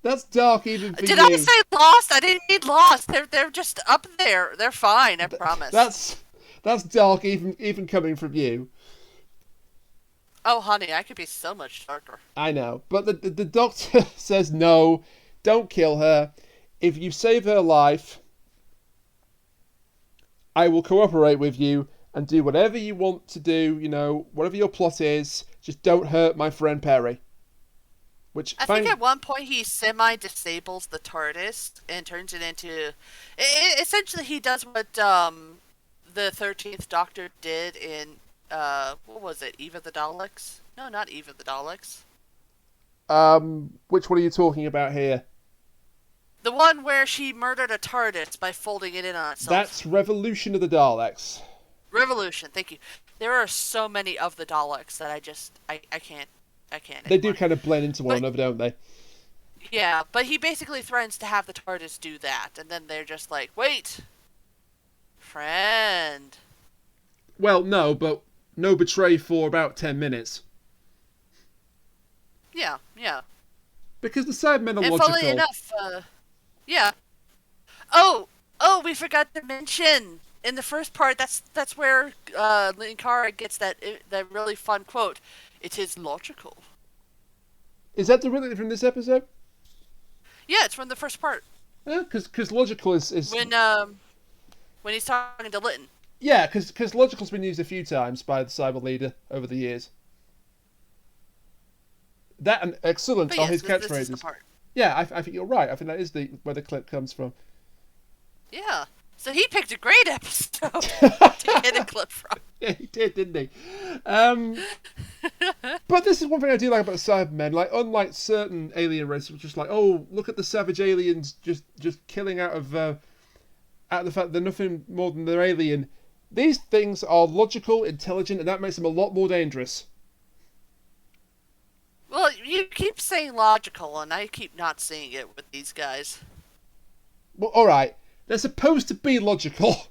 That's dark even for you. Did I say lost? I didn't mean lost. They're just up there. They're fine, I promise. That's dark even coming from you. Oh, honey, I could be so much darker. I know. But the Doctor says no, don't kill her. If you save her life, I will cooperate with you and do whatever you want to do, whatever your plot is. Just don't hurt my friend Perry. Which I think at one point he semi-disables the TARDIS and turns it into... essentially, he does what the 13th Doctor did in... what was it? Eve of the Daleks? No, not Eve of the Daleks. Which one are you talking about here? The one where she murdered a TARDIS by folding it in on itself. That's Revolution of the Daleks. Revolution, thank you. There are so many of the Daleks that I I can't They do anymore. kind of blend into one another, don't they? Yeah, but he basically threatens to have the TARDIS do that, and then they're just like, wait, friend. Well, no, but no betray for about 10 minutes. Yeah, yeah. Because the Cybermen are And logical. funnily enough, yeah. Oh, we forgot to mention in the first part. That's where Linkara gets that really fun quote. It is logical. Is that really from this episode? Yeah, it's from the first part. Because logical is when he's talking to Lytton. Yeah, because logical's been used a few times by the Cyber Leader over the years. That and excellent But are yes, his this is the catchphrases. part. Yeah, I think you're right. I think that is where the clip comes from. Yeah. So he picked a great episode to get a clip from. Yeah, he did, didn't he? But this is one thing I do like about the Cybermen. Like, unlike certain alien races, which is just like, oh, look at the savage aliens just killing out of the fact they're nothing more than they're alien. These things are logical, intelligent, and that makes them a lot more dangerous. Well, you keep saying logical, and I keep not seeing it with these guys. Well, all right, they're supposed to be logical.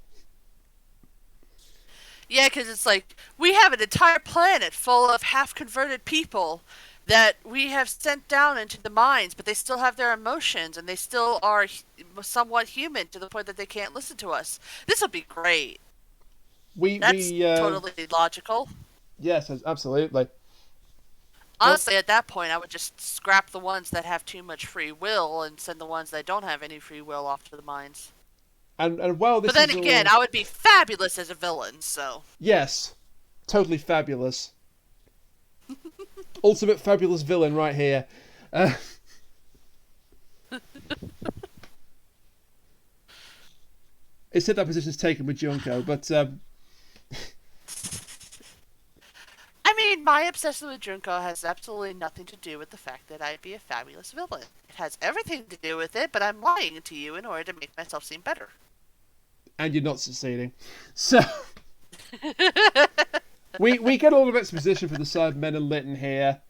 Yeah, because it's like, we have an entire planet full of half-converted people that we have sent down into the mines, but they still have their emotions, and they still are somewhat human to the point that they can't listen to us. This will be great. That's totally logical. Yes, absolutely. Honestly, at that point, I would just scrap the ones that have too much free will and send the ones that don't have any free will off to the mines. And while this But then is again, I would be fabulous as a villain, so... Yes, totally fabulous. Ultimate fabulous villain right here. It said that position's taken with Junko, but... I mean, my obsession with Junko has absolutely nothing to do with the fact that I'd be a fabulous villain. It has everything to do with it, but I'm lying to you in order to make myself seem better. And you're not succeeding. So... we get all of exposition for the Cybermen and Lytton here.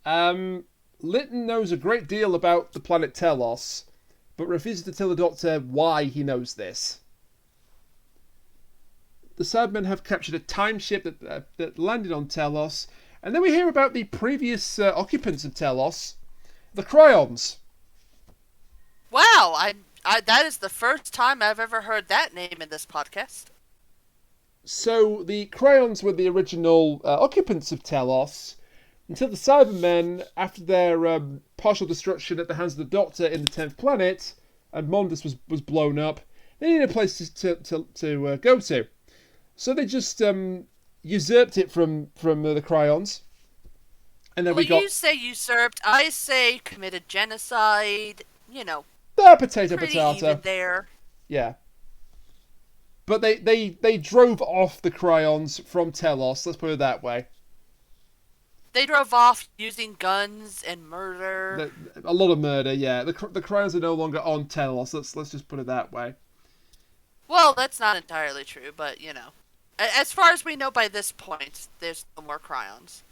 Lytton knows a great deal about the planet Telos, but refuses to tell the Doctor why he knows this. The Cybermen have captured a time ship that landed on Telos, and then we hear about the previous occupants of Telos, the Cryons. Wow, that is the first time I've ever heard that name in this podcast. So the Cryons were the original occupants of Telos, until the Cybermen, after their partial destruction at the hands of the Doctor in the 10th planet, and Mondas was blown up, they needed a place to go to. So they just usurped it from the Cryons. And then you say usurped, I say committed genocide, potato pretty potato. even there. Yeah. But they drove off the Cryons from Telos, let's put it that way. They drove off using guns and murder. A lot of murder, yeah. The Cryons are no longer on Telos, let's just put it that way. Well, that's not entirely true, but, As far as we know by this point, there's no more Cryons.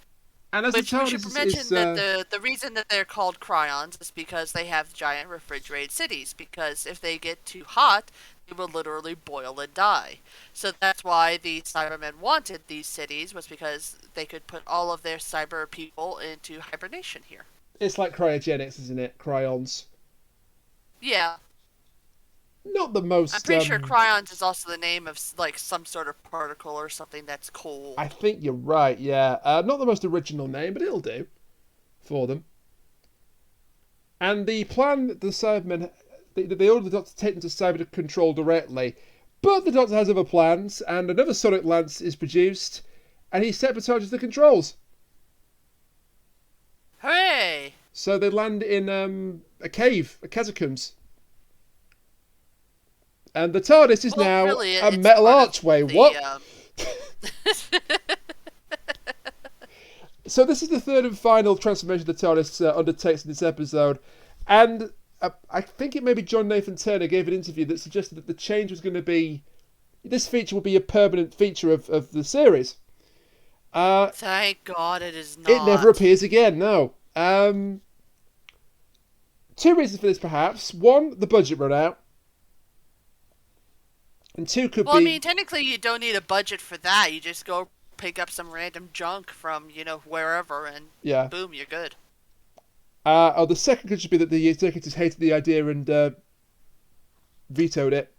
And as Which the we should mention that the reason that they're called Cryons is because they have giant refrigerated cities, because if they get too hot, they will literally boil and die. So that's why the Cybermen wanted these cities, was because they could put all of their cyber people into hibernation here. It's like cryogenics, isn't it? Cryons. Yeah. Not the most... I'm pretty sure Cryons is also the name of, some sort of particle or something that's cold. I think you're right, yeah. Not the most original name, but it'll do for them. And the plan, the Cybermen... They order the Doctor to take them to Cyber Control directly. But the Doctor has other plans, and another Sonic Lance is produced, and he sabotages the controls. Hooray! So they land in a cave, a catacombs. And the TARDIS is now really, a metal archway. What? So this is the third and final transformation the TARDIS undertakes in this episode. And I think it may be John Nathan Turner gave an interview that suggested that the change was going to be... This feature will be a permanent feature of the series. Thank God it is not. It never appears again, no. Two reasons for this, perhaps. One, the budget ran out. And two could be... Well, I mean, technically you don't need a budget for that. You just go pick up some random junk from, wherever, and boom, you're good. The second could just be that the executives hated the idea and vetoed it.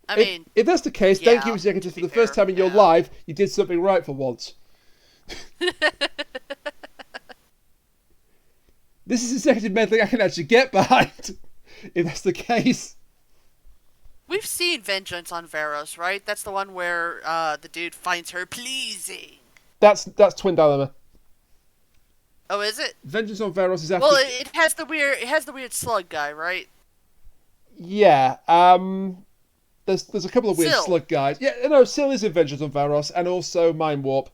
I mean... If that's the case, thank you, executives, for the first time in your life, you did something right for once. This is executive method I can actually get behind, if that's the case. We've seen Vengeance on Varos, right? That's the one where the dude finds her pleasing. That's Twin Dilemma. Oh, is it? Vengeance on Varos is after... Well, it has the weird slug guy, right? Yeah. There's a couple of weird slug guys. Yeah, no, Syl is in Vengeance on Varos, and also Mind Warp.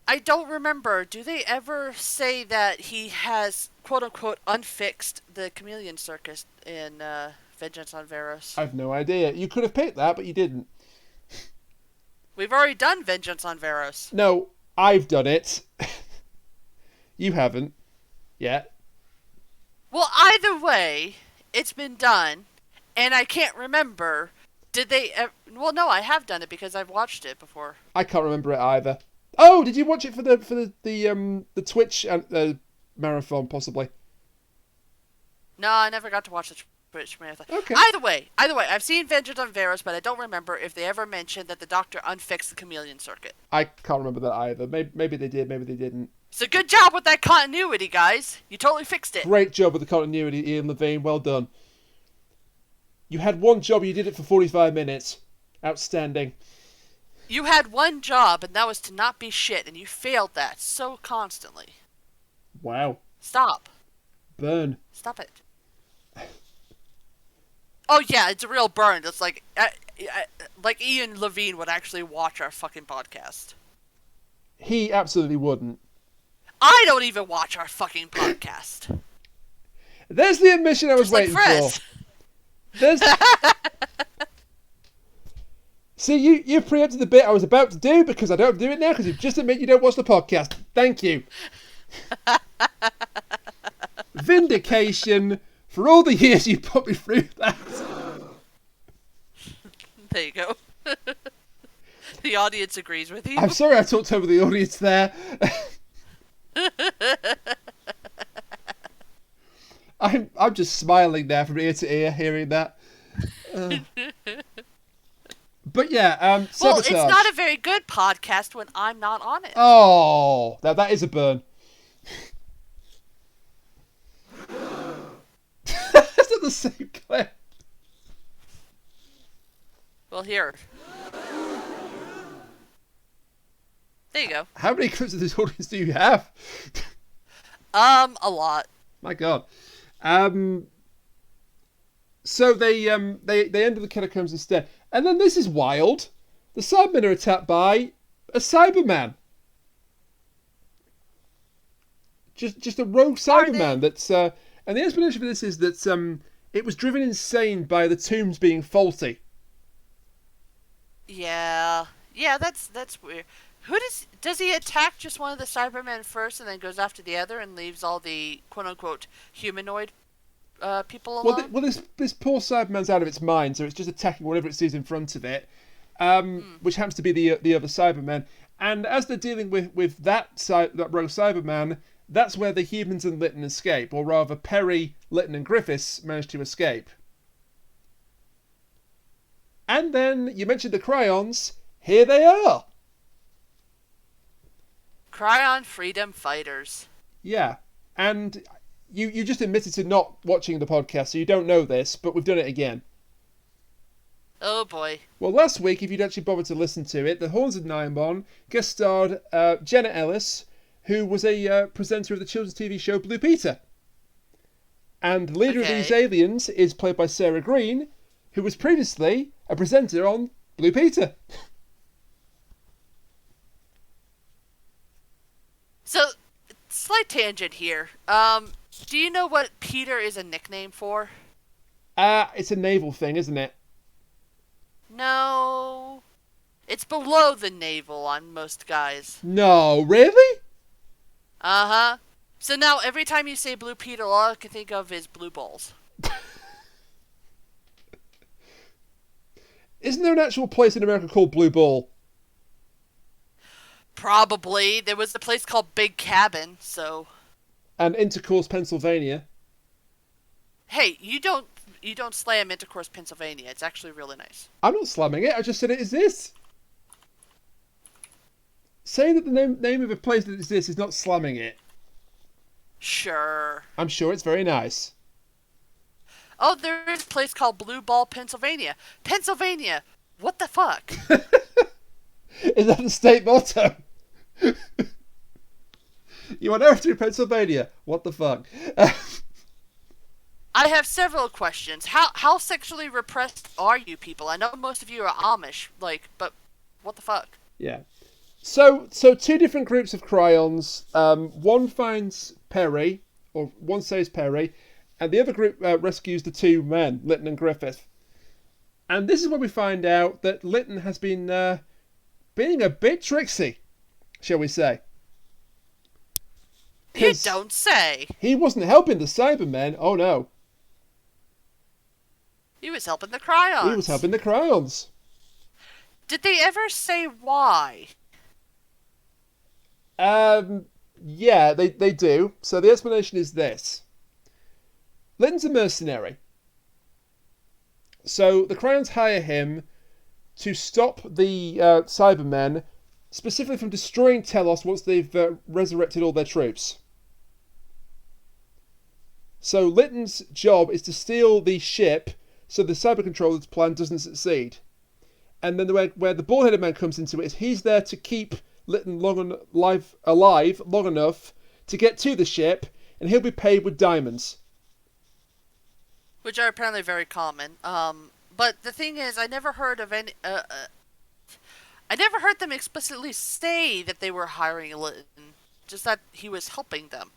I don't remember. Do they ever say that he has, quote-unquote, unfixed the Chameleon Circus in Vengeance on Varos? I have no idea. You could have picked that, but you didn't. We've already done Vengeance on Varos. No, I've done it. You haven't. Yet. Well, either way, it's been done, and I can't remember. Did they... Well, no, I have done it because I've watched it before. I can't remember it either. Oh, did you watch it for the Twitch marathon, possibly? No, I never got to watch the Twitch marathon. Okay. Either way, I've seen Vengeance on Varos, but I don't remember if they ever mentioned that the Doctor unfixed the Chameleon Circuit. I can't remember that either. Maybe they did, maybe they didn't. So good job with that continuity, guys. You totally fixed it. Great job with the continuity, Ian Levine. Well done. You had one job, you did it for 45 minutes. Outstanding. You had one job, and that was to not be shit, and you failed that so constantly. Wow. Stop. Burn. Stop it. Oh yeah, it's a real burn. It's like Ian Levine would actually watch our fucking podcast. He absolutely wouldn't. I don't even watch our fucking podcast. There's the admission I was waiting for. There's... See, you preempted the bit I was about to do because I don't do it now because you've just admitted you don't watch the podcast. Thank you. Vindication for all the years you put me through that. There you go. The audience agrees with you. I'm sorry I talked over the audience there. I'm just smiling there from ear to ear hearing that. But yeah, Sabotage. Well, it's not a very good podcast when I'm not on it. Oh, that is a burn. That's not the same clip. Well, here. There you go. How many clips of this audience do you have? A lot. My God. So they enter the catacombs instead. And then this is wild. The Cybermen are attacked by a Cyberman. Just a rogue Cyberman that's and the explanation for this is that it was driven insane by the tombs being faulty. Yeah, that's weird. Does he attack just one of the Cybermen first and then goes after the other and leaves all the quote-unquote humanoid people alone? Well, this poor Cyberman's out of its mind, so it's just attacking whatever it sees in front of it, which happens to be the other Cybermen. And as they're dealing with that rogue Cyberman, that's where the humans and Lytton escape, or rather Perry, Lytton and Griffiths manage to escape. And then, you mentioned the Cryons, here they are! Cryon freedom fighters. Yeah, and you just admitted to not watching the podcast, so you don't know this, but we've done it again. Oh boy. Well, last week, if you'd actually bothered to listen to it, the Horns of Nimon guest starred Jenna Ellis, who was a presenter of the children's TV show Blue Peter. And the leader of these aliens is played by Sarah Green, who was previously a presenter on Blue Peter. So, slight tangent here. Do you know what Peter is a nickname for? It's a naval thing, isn't it? No. It's below the navel on most guys. No, really? Uh-huh. So now every time you say Blue Peter, all I can think of is blue balls. Isn't there an actual place in America called Blue Ball? Probably. There was a place called Big Cabin, so... And Intercourse, Pennsylvania. Hey, you don't slam Intercourse, Pennsylvania. It's actually really nice. I'm not slamming it, I just said it exists. Saying that the name of a place that exists is not slamming it. Sure. I'm sure it's very nice. Oh, there is a place called Blue Ball, Pennsylvania. Pennsylvania! What the fuck? Is that the state motto? You are never through Pennsylvania. What the fuck? I have several questions. How sexually repressed are you people? I know most of you are Amish, but what the fuck? Yeah. So two different groups of Cryons. One finds Perry, or one saves Perry, and the other group rescues the two men, Lytton and Griffith. And this is where we find out that Lytton has been being a bit tricksy, shall we say. You don't say. He wasn't helping the Cybermen, oh no. He was helping the Cryons. He was helping the Cryons. Did they ever say why? Yeah, they do. So the explanation is this. Lytton's a mercenary. So the Cryons hire him to stop the Cybermen, specifically from destroying Telos once they've resurrected all their troops. So Lytton's job is to steal the ship so the cyber controller's plan doesn't succeed. And then where the bald-headed man comes into it is he's there to keep Lytton alive long enough to get to the ship, and he'll be paid with diamonds. Which are apparently very common. But the thing is, I never heard of any... I never heard them explicitly say that they were hiring Lytton, just that he was helping them.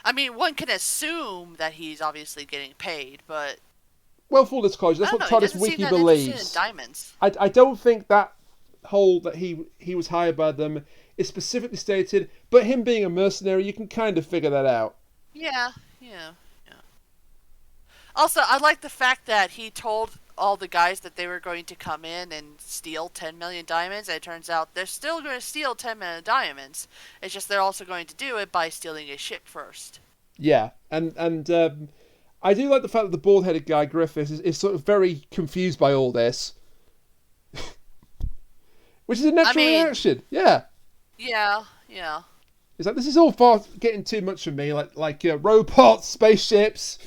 I mean, one can assume that he's obviously getting paid, but... Well, full disclosure, that's what TARDIS Wiki believes. Diamonds. I don't think that he was hired by them is specifically stated, but him being a mercenary, you can kind of figure that out. Yeah. Also, I like the fact that he told all the guys that they were going to come in and steal 10 million diamonds, and it turns out they're still going to steal 10 million diamonds. It's just they're also going to do it by stealing a ship first. Yeah, and I do like the fact that the bald-headed guy, Griffiths, is sort of very confused by all this. Which is a natural reaction, yeah. Yeah. It's like, this is all far getting too much for me, like robots, spaceships,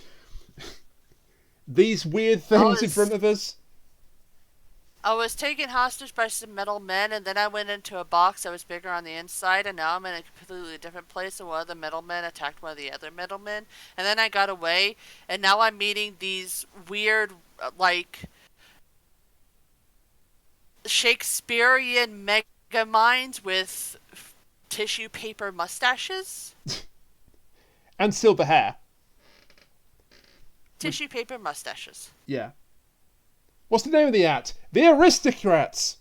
these weird things in front of us. I was taken hostage by some metal men, and then I went into a box that was bigger on the inside, and now I'm in a completely different place, and one of the metal men attacked one of the other metal men, and then I got away, and now I'm meeting these weird, Shakespearean mega minds with tissue paper mustaches. And silver hair. Tissue paper mustaches. Yeah. What's the name of the act? The Aristocrats!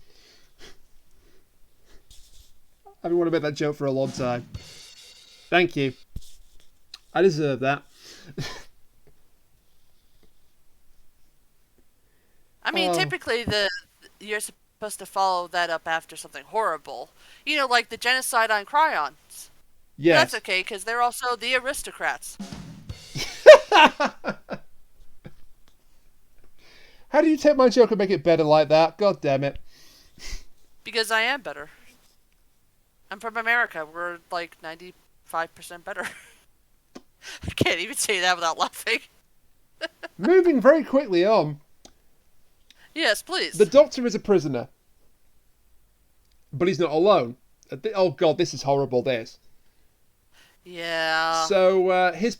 I've been wanting to make that joke for a long time. Thank you. I deserve that. I mean, typically you're supposed to follow that up after something horrible. You know, like the genocide on Cryons. Yes. That's okay, because they're also the aristocrats. How do you take my joke and make it better like that? God damn it. Because I am better. I'm from America. We're like 95% better. I can't even say that without laughing. Moving very quickly on. Yes, please. The Doctor is a prisoner. But he's not alone. Oh god, this is horrible, this. Yeah. So, his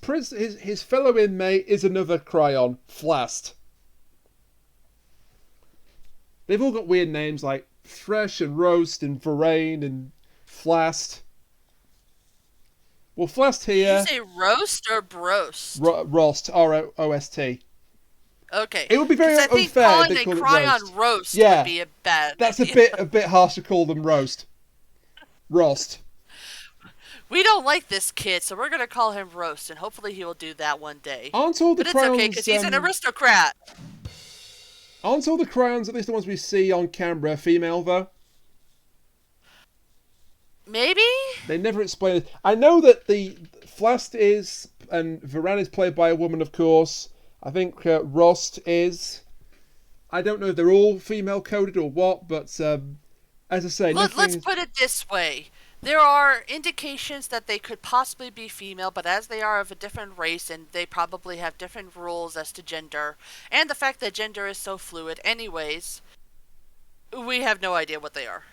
fellow inmate is another Cryon, Flast. They've all got weird names like Fresh and Roast and Varane and Flast. Well, Flast here... Did you say roast or broast? Rost, R-O-S-T. Okay. It would be very 'Cause I think unfair if calling they a call it cryon roast Yeah. would be a bad That's idea. a bit harsh to call them roast. Roast. We don't like this kid, so we're going to call him Roast, and hopefully he will do that one day. Aren't all the But it's crayons, okay, because he's an aristocrat. Aren't all the crayons, at least the ones we see on camera, female, though? Maybe? They never explain it. I know that the Flast is, and Varan is played by a woman, of course. I think Rost is. I don't know if they're all female-coded or what, but as I say, Let's put it this way. There are indications that they could possibly be female, but as they are of a different race and they probably have different rules as to gender, and the fact that gender is so fluid anyways, we have no idea what they are.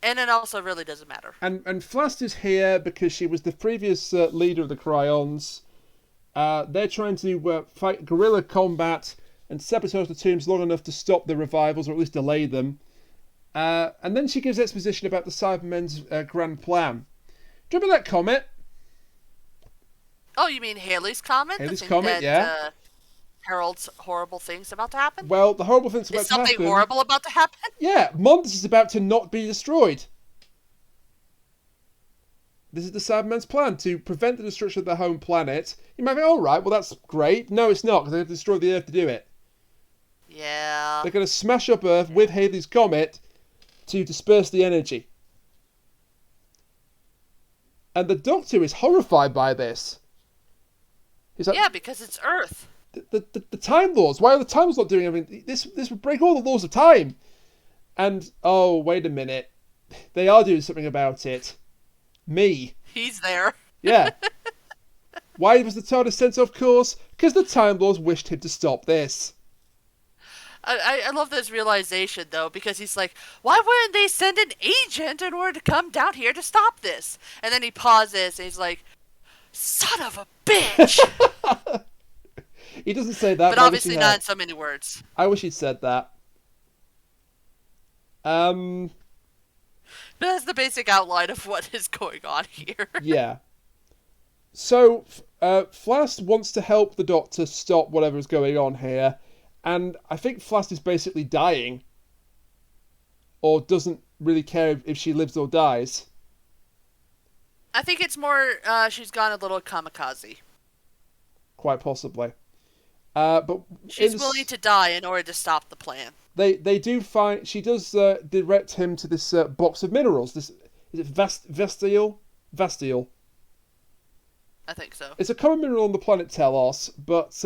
And it also really doesn't matter. And Flast is here because she was the previous leader of the Cryons. They're trying to fight guerrilla combat and sabotage the tombs long enough to stop the revivals, or at least delay them. And then she gives exposition about the Cybermen's grand plan. Do you remember that comet? Oh, you mean Haley's Comet? Haley's the thing Comet, that, yeah. heralds horrible things about to happen? Well, the horrible thing's about Is to happen. something horrible about to happen? Yeah, Mondas is about to not be destroyed. This is the Cybermen's plan, to prevent the destruction of their home planet. You might be alright, well that's great. No, it's not, because they're going to destroy the Earth to do it. Yeah. They're going to smash up Earth with Haley's Comet to disperse the energy. And the Doctor is horrified by this. He's like, Yeah, because it's Earth. the Time Laws, why are the Time Laws not doing anything? This would break all the laws of time. And, oh, wait a minute. They are doing something about it. Me. He's there. Yeah. Why was the TARDIS sent off course? Because the Time Lords wished him to stop this. I love this realization, though, because he's like, why wouldn't they send an agent in order to come down here to stop this? And then he pauses, and he's like, son of a bitch! He doesn't say that. But obviously not in so many words. I wish he'd said that. But that's the basic outline of what is going on here. Yeah. So, Flast wants to help the Doctor stop whatever's going on here. And I think Flast is basically dying. Or doesn't really care if she lives or dies. I think it's more, she's gone a little kamikaze. Quite possibly. But she's willing to die in order to stop the plan. They do find... She does direct him to this box of minerals. This, is it Vestial? Vestial. I think so. It's a common mineral on the planet Telos, but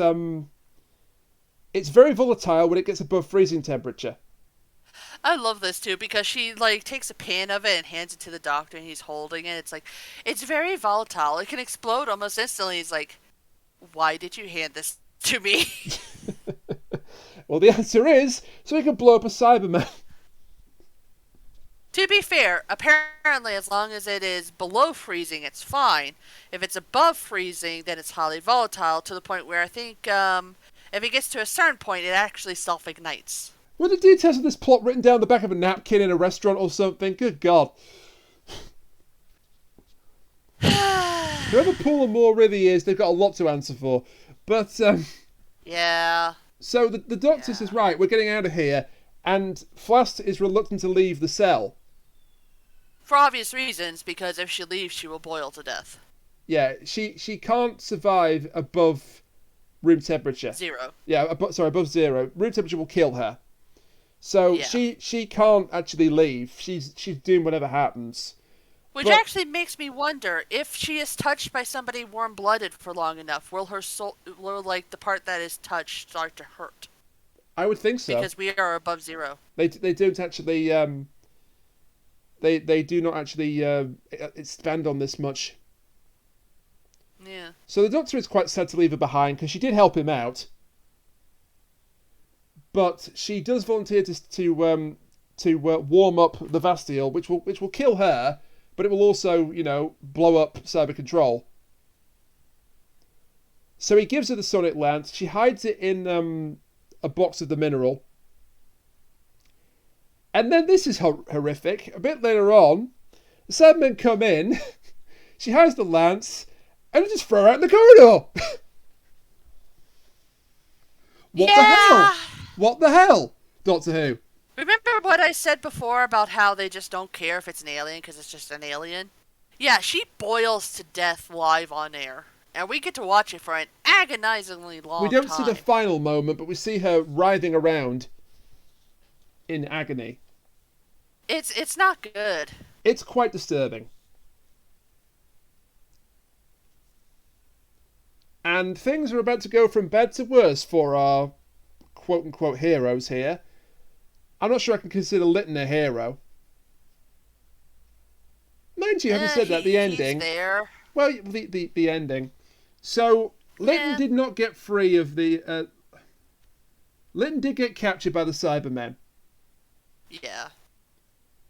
it's very volatile when it gets above freezing temperature. I love this too, because she like takes a pan of it and hands it to the Doctor, and he's holding it. It's like, it's very volatile. It can explode almost instantly. He's like, why did you hand this to me? Well, the answer is so he can blow up a Cyberman. To be fair, apparently as long as it is below freezing, it's fine. If it's above freezing, then it's highly volatile, to the point where I think if it gets to a certain point, it actually self-ignites. Were the details of this plot written down the back of a napkin in a restaurant or something? Good God. Whoever Paul and Moore really is, they've got a lot to answer for. But, yeah. So the Doctor says, right, we're getting out of here. And Flast is reluctant to leave the cell. For obvious reasons, because if she leaves, she will boil to death. Yeah, she can't survive above room temperature. 0. Yeah, above 0. Room temperature will kill her. So yeah. she can't actually leave. She's doing whatever happens. Which actually makes me wonder, if she is touched by somebody warm-blooded for long enough, will her soul, will like the part that is touched start to hurt? I would think so. Because we are above 0. They don't actually they do not actually expand on this much. Yeah. So the Doctor is quite sad to leave her behind because she did help him out. But she does volunteer to warm up the Vestial, which will kill her, but it will also, blow up Cyber Control. So he gives her the sonic lance. She hides it in a box of the mineral. And then this is horrific. A bit later on, the Cybermen come in. She hides the lance, and they just throw her out in the corridor. What the Yeah! hell? What the hell? Doctor Who. Remember what I said before about how they just don't care if it's an alien because it's just an alien? Yeah, she boils to death live on air. And we get to watch it for an agonizingly We long don't see the time. final moment, but we see her writhing around in agony. It's not good. It's quite disturbing. And things are about to go from bad to worse for our quote-unquote heroes here. I'm not sure I can consider Lytton a hero. Mind you, having said that, the ending... He's there. Well, the ending. So, Lytton did not get free of the... Lytton did get captured by the Cybermen. Yeah.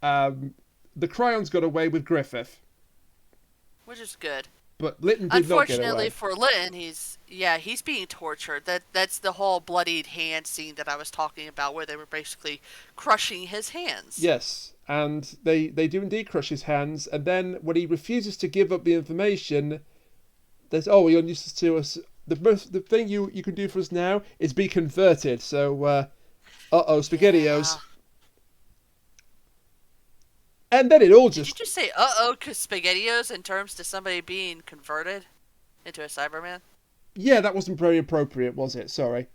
The Cryons got away with Griffith. Which is good. But Lytton did not get away. Unfortunately for Lytton, he's being tortured. That's the whole bloodied hand scene that I was talking about, where they were basically crushing his hands. Yes, and they do indeed crush his hands, and then when he refuses to give up the information, there's you're useless to us. The thing you can do for us now is be converted. So, SpaghettiOs. Yeah. And then it all Did just... you just say SpaghettiOs in terms to somebody being converted into a Cyberman? Yeah, that wasn't very appropriate, was it? Sorry.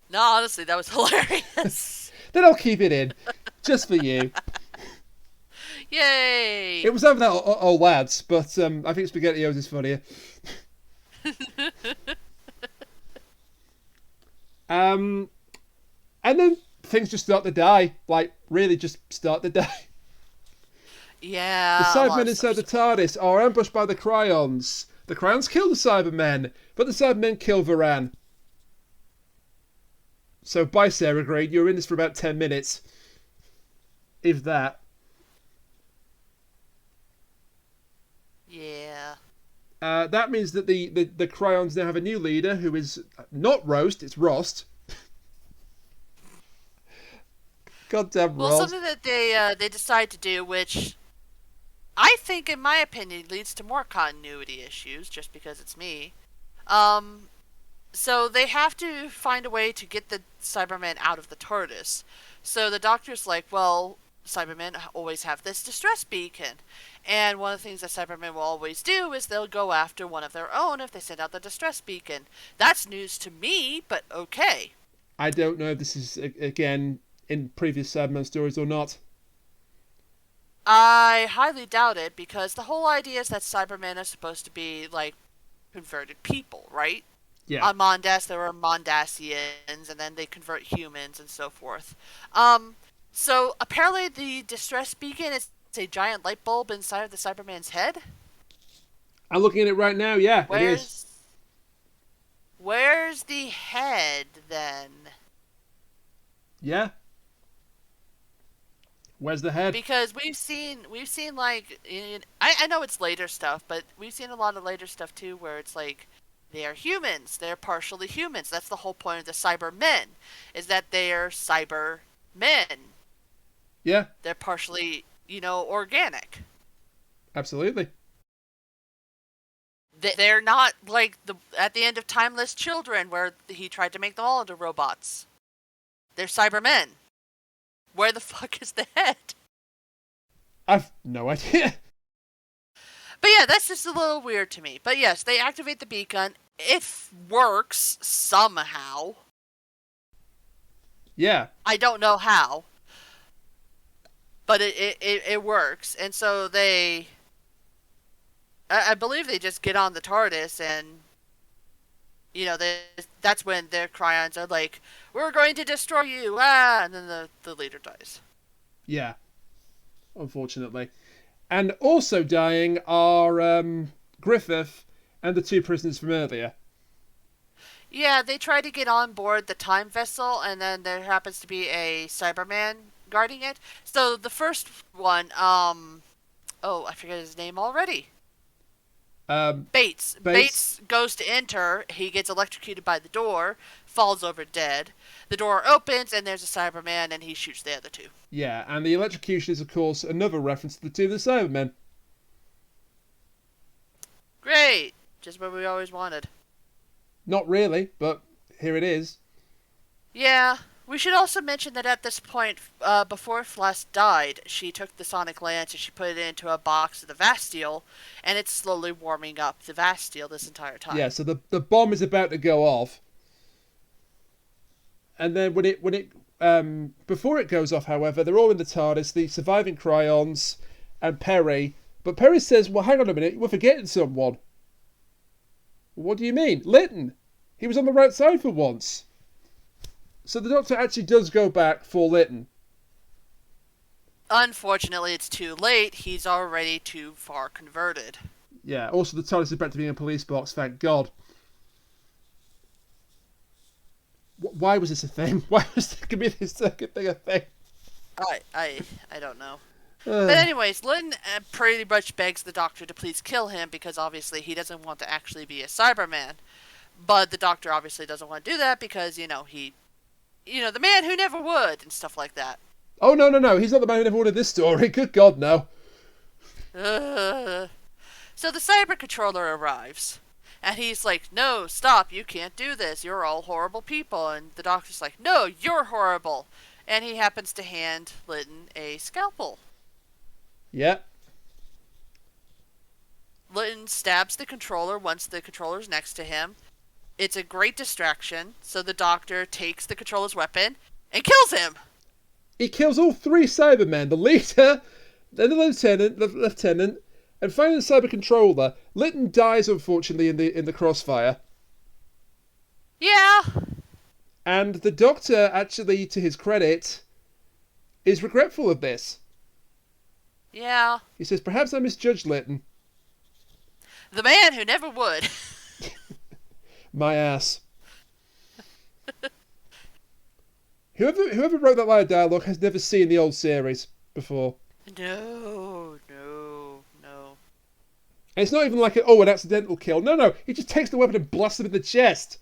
No, honestly, that was hilarious. Then I'll keep it in, just for you. Yay! It was over that old lads, but I think SpaghettiOs is funnier. And then things just start to die. Like, really just start to die. Yeah. The Cybermen inside the TARDIS are ambushed by the Cryons. The Cryons kill the Cybermen, but the Cybermen kill Varan. So, bye, Sarah Green. You're in this for about 10 minutes. If that. Yeah. That means that the Cryons now have a new leader who is not Roast, it's Rost. Goddamn Well, Rost. something that they decide to do, which I think, in my opinion, leads to more continuity issues, just because it's me. So they have to find a way to get the Cybermen out of the TARDIS. So the Doctor's like, well, Cybermen always have this distress beacon. And one of the things that Cybermen will always do is they'll go after one of their own if they send out the distress beacon. That's news to me, but okay. I don't know if this is, again, in previous Cybermen stories or not. I highly doubt it, because the whole idea is that Cybermen are supposed to be, like, converted people, right? Yeah. On Mondas, there were Mondasians, and then they convert humans and so forth. So apparently the distress beacon is a giant light bulb inside of the Cyberman's head. I'm looking at it right now, yeah, it is. Where's the head, then? Yeah. Where's the head? Because we've seen like, I know it's later stuff, but we've seen a lot of later stuff too, where it's like, they're humans, they're partially humans. That's the whole point of the Cybermen, is that they're Cybermen. Yeah. They're partially, organic. Absolutely. They're not like at the end of Timeless Children, where he tried to make them all into robots. They're Cybermen. Where the fuck is the head? I've no idea. But yeah, that's just a little weird to me. But yes, they activate the beacon. It works somehow. Yeah. I don't know how. But it works. And so I believe they just get on the TARDIS, and that's when their Cryons are like, we're going to destroy you, and then the leader dies. Yeah. Unfortunately. And also dying are Griffith and the two prisoners from earlier. Yeah, they try to get on board the time vessel, and then there happens to be a Cyberman guarding it. So the first one, I forget his name already. Bates. Bates goes to enter. He gets electrocuted by the door, falls over dead. The door opens, and there's a Cyberman, and he shoots the other two. Yeah, and the electrocution is, of course, another reference to the two of the Cybermen. Great! Just what we always wanted. Not really, but here it is. Yeah. We should also mention that at this point, before Flash died, she took the sonic lance and she put it into a box of the Vasteel, and it's slowly warming up the Vasteel this entire Yeah, time. so the bomb is about to go off, and then when it before it goes off, however, they're all in the TARDIS, the surviving Cryons and Perry. But Perry says, "Well, hang on a minute, we're forgetting someone." What do you mean, Lytton? He was on the right side for once. So the Doctor actually does go back for Lytton. Unfortunately, it's too late. He's already too far converted. Yeah. Also, the TARDIS is back to being a police box. Thank God. Why was this a thing? Why was the community circuit thing a thing? I don't know. But anyways, Lynn pretty much begs the Doctor to please kill him because obviously he doesn't want to actually be a Cyberman. But the Doctor obviously doesn't want to do that because, the man who never would and stuff like that. Oh, no. He's not the man who never wanted this story. Good God, no. So the Cyber Controller arrives. And he's like, no, stop, you can't do this. You're all horrible people. And the Doctor's like, no, you're horrible. And he happens to hand Lytton a scalpel. Yeah. Lytton stabs the controller once the controller's next to him. It's a great distraction, so the Doctor takes the controller's weapon and kills him. He kills all three Cybermen. The leader, then the lieutenant, and finally the cyber controller. Lytton dies, unfortunately, in the crossfire. Yeah. And the Doctor, actually, to his credit, is regretful of this. Yeah. He says, perhaps I misjudged Lytton. The man who never would. My ass. Whoever wrote that line of dialogue has never seen the old series before. No. And it's not even like an accidental kill. No. He just takes the weapon and blasts him in the chest.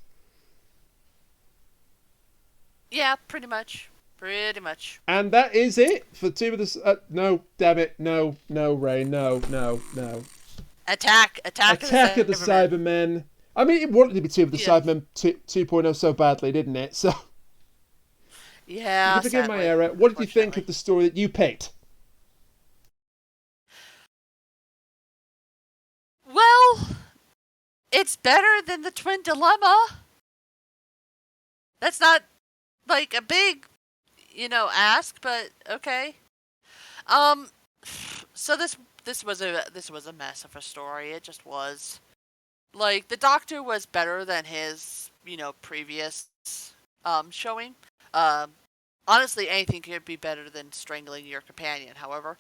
Yeah, pretty much. And that is it for Tomb of the... no, damn it. No, Ray. No. Attack of the Cybermen. I mean, it wanted to be Tomb of the Cybermen 2.0 so badly, didn't it? So... Yeah, you can forgive my error. What did you think of the story that you picked? Well, it's better than the Twin Dilemma. That's not like a big, ask, but okay. So this was a mess of a story. It just was. Like, the Doctor was better than his, previous showing. Honestly, anything could be better than strangling your companion. However,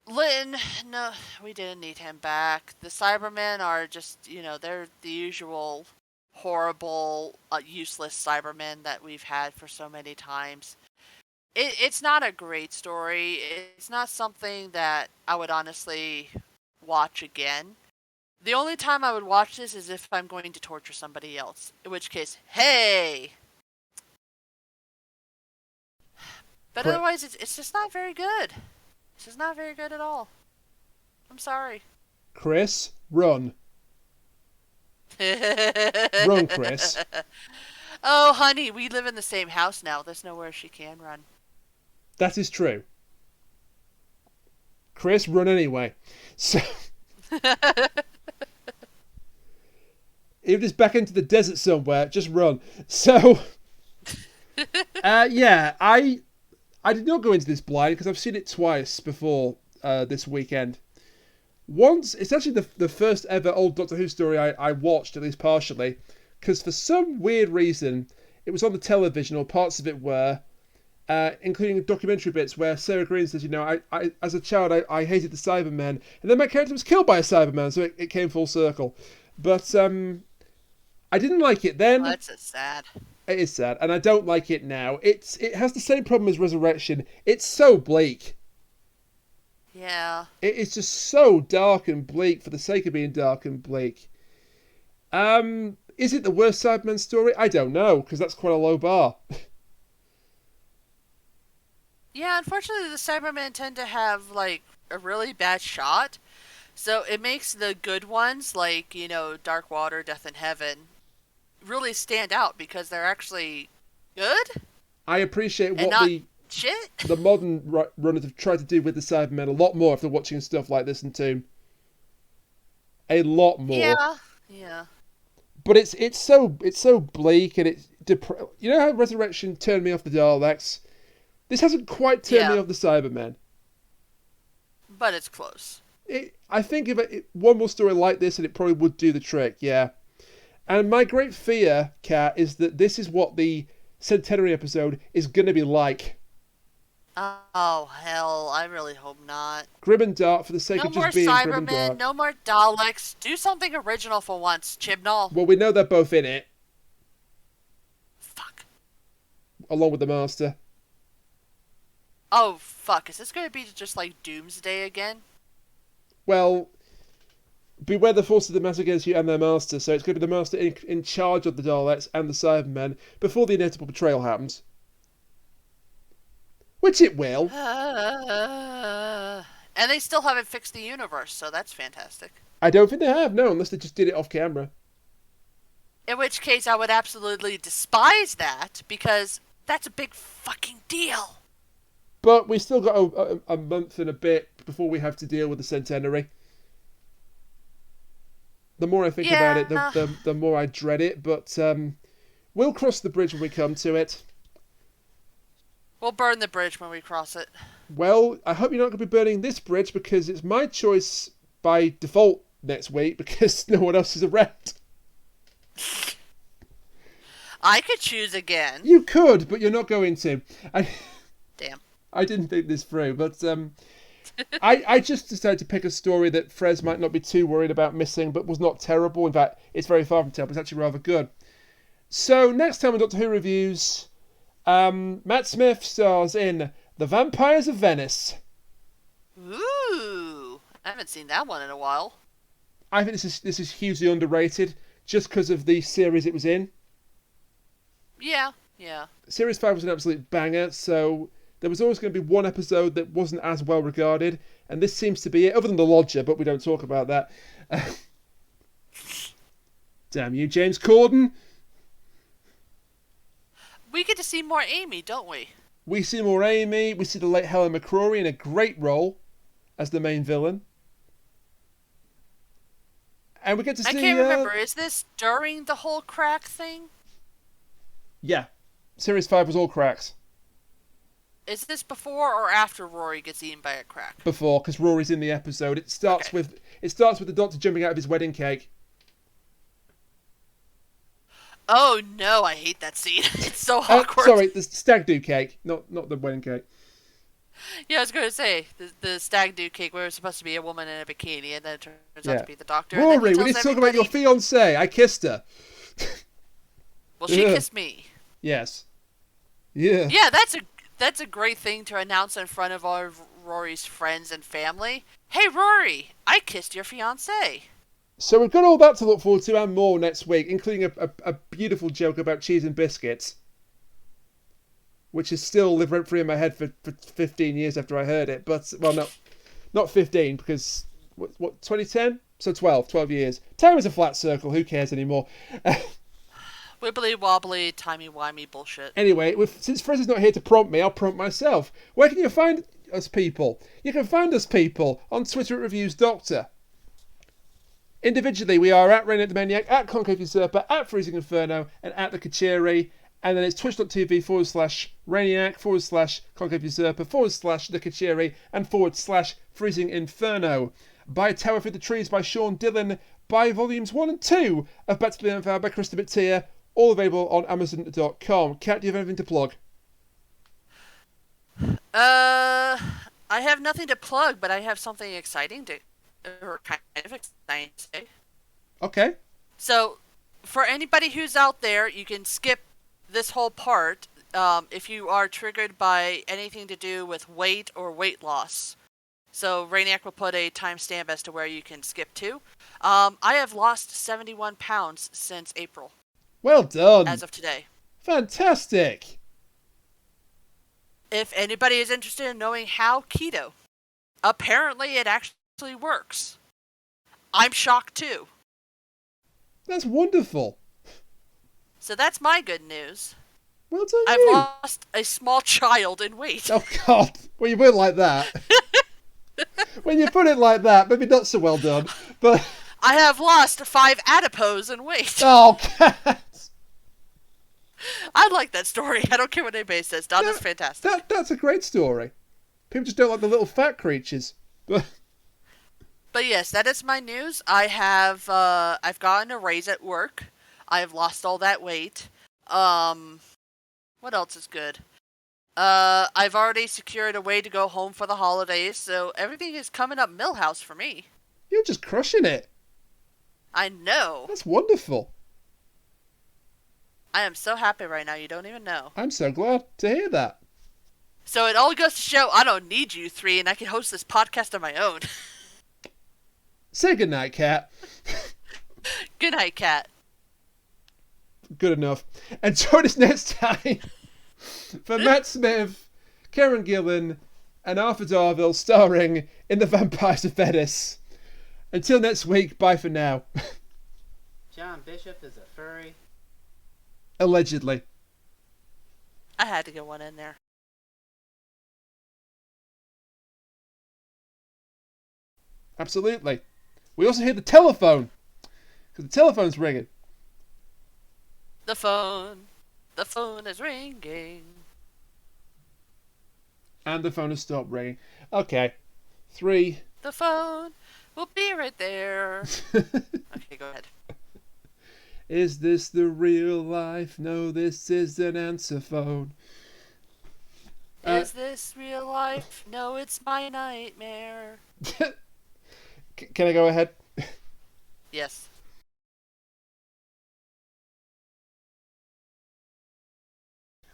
Lytton, no, we didn't need him back. The Cybermen are just, they're the usual horrible, useless Cybermen that we've had for so many times. It's not a great story. It's not something that I would honestly watch again. The only time I would watch this is if I'm going to torture somebody else. In which case, hey! But otherwise, it's just not very good. It's just not very good at all. I'm sorry. Chris, run. Run, Chris. Oh, honey, we live in the same house now. There's nowhere she can run. That is true. Chris, run anyway. So... If it's back into the desert somewhere, just run. So... yeah, I did not go into this blind because I've seen it twice before this weekend. Once, it's actually the first ever old Doctor Who story I watched, at least partially, because for some weird reason, it was on the television, or parts of it were, including documentary bits where Sarah Green says, I as a child, I hated the Cybermen, and then my character was killed by a Cyberman, so it came full circle. But I didn't like it then. Oh, that's so sad. It is sad, and I don't like it now. It has the same problem as Resurrection. It's so bleak. Yeah. It's just so dark and bleak for the sake of being dark and bleak. Is it the worst Cyberman story? I don't know, because that's quite a low bar. Yeah, unfortunately, the Cybermen tend to have, like, a really bad shot. So it makes the good ones, like, Dark Water, Death in Heaven, really stand out because they're actually good I appreciate and what not the shit. the modern runners have tried to do with the Cybermen a lot more after watching stuff like this in Tomb. A lot more. Yeah, yeah, But it's so bleak and it's you know how Resurrection turned me off the Daleks? This hasn't quite turned me yeah. off the Cybermen. But it's close. I think if one more story like this, and it probably would do the trick, yeah. And my great fear, Kat, is that this is what the centenary episode is going to be like. Oh hell! I really hope not. Grim and dark for the sake No of more just being grim and Cybermen. dark. No more Daleks. Do something original for once, Chibnall. Well, we know they're both in it, Fuck. along with the Master. Oh fuck! Is this going to be just like Doomsday again? Well, beware the force of the matter against you and their Master, so it's going to be the Master in charge of the Daleks and the Cybermen before the inevitable betrayal happens. Which it will. And they still haven't fixed the universe, so that's fantastic. I don't think they have, no, unless they just did it off camera. In which case, I would absolutely despise that, because that's a big fucking deal. But we still got a month and a bit before we have to deal with the centenary. The more I think about it, the more I dread it, but we'll cross the bridge when we come to it. We'll burn the bridge when we cross it. Well, I hope you're not going to be burning this bridge because it's my choice by default next week because no one else is around. I could choose again. You could, but you're not going to. Damn. I didn't think this through, but I just decided to pick a story that Frez might not be too worried about missing, but was not terrible. In fact, it's very far from terrible. It's actually rather good. So next time on Doctor Who Reviews, Matt Smith stars in The Vampires of Venice. Ooh, I haven't seen that one in a while. I think this is hugely underrated just because of the series it was in. Yeah. Series 5 was an absolute banger, so there was always going to be one episode that wasn't as well regarded, and this seems to be it, other than The Lodger, but we don't talk about that. Damn you, James Corden. We get to see more Amy, don't we? We see more Amy, we see the late Helen McCrory in a great role as the main villain. And we get to see... I can't remember, is this during the whole crack thing? Yeah. Series 5 was all cracks. Is this before or after Rory gets eaten by a crack? Before, because Rory's in the episode. It starts with the Doctor jumping out of his wedding cake. Oh no, I hate that scene. It's so awkward. Sorry, the stag do cake, not the wedding cake. Yeah, I was going to say, the stag do cake where it was supposed to be a woman in a bikini, and then it turns out to be the Doctor. Rory, we need to talk about your fiancée. I kissed her. Well, she kissed me. Yes. Yeah. Yeah, that's a great thing to announce in front of all of Rory's friends and family. Hey, Rory, I kissed your fiancée. So we've got all that to look forward to and more next week, including a beautiful joke about cheese and biscuits, which is still live rent free in my head for 15 years after I heard it. But, well, no, not 15, because, what 2010? So 12 years. Time is a flat circle, who cares anymore? Wibbly wobbly, timey-wimey bullshit. Anyway, since Frez is not here to prompt me, I'll prompt myself. Where can you find us people? You can find us people on Twitter at Reviews Doctor. Individually, we are at Rainiac the Maniac, at Concave Usurper, at Freezing Inferno, and at the Kachiri. And then it's twitch.tv/Rainiac, /Concave Usurper, /the Kachiri, and /Freezing Inferno. By Tower Through the Trees by Sean Dillon. By Volumes 1 and 2 of Back to the Empire by Krista Bittier. All available on Amazon.com. Kat, do you have anything to plug? I have nothing to plug, but I have something exciting or kind of exciting to say. Okay. So, for anybody who's out there, you can skip this whole part if you are triggered by anything to do with weight or weight loss. So, Rainiac will put a timestamp as to where you can skip to. I have lost 71 pounds since April. Well done. As of today. Fantastic. If anybody is interested in knowing how keto, apparently it actually works. I'm shocked too. That's wonderful. So that's my good news. Well done, I've you. lost a small child in weight. Oh, God. Well, you went like that. When you put it like that, maybe not so well done. But I have lost 5 adipose in weight. oh, cat. I like that story. I don't care what anybody says. Don is fantastic. That's a great story. People just don't like the little fat creatures. But But yes, that is my news. I've gotten a raise at work. I've lost all that weight. What else is good? I've already secured a way to go home for the holidays, so everything is coming up Millhouse for me. you're just crushing it. I know. That's wonderful. I am so happy right now, you don't even know. I'm so glad to hear that. So it all goes to show I don't need you 3 and I can host this podcast on my own. Say goodnight, Cat. Good night, Cat. Good enough. And join us next time for Matt Smith, Karen Gillan, and Arthur Darvill starring in The Vampires of Venice. Until next week, bye for now. John Bishop is a furry. Allegedly. I had to get one in there. Absolutely. We also hear the telephone. Because the telephone's ringing. The phone is ringing. And the phone has stopped ringing. Okay. 3. The phone will be right there. Okay, go ahead. Is this the real life? No, this is an answer phone. Is this real life? No, it's my nightmare. Can I go ahead? Yes.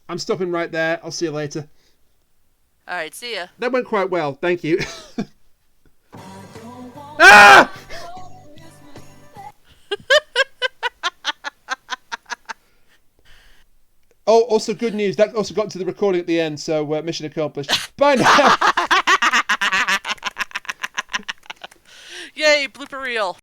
I'm stopping right there. I'll see you later. Alright, see ya. That went quite well. Thank you. Ah! Oh, also good news. That also got to the recording at the end, so mission accomplished. Bye now. Yay, blooper reel.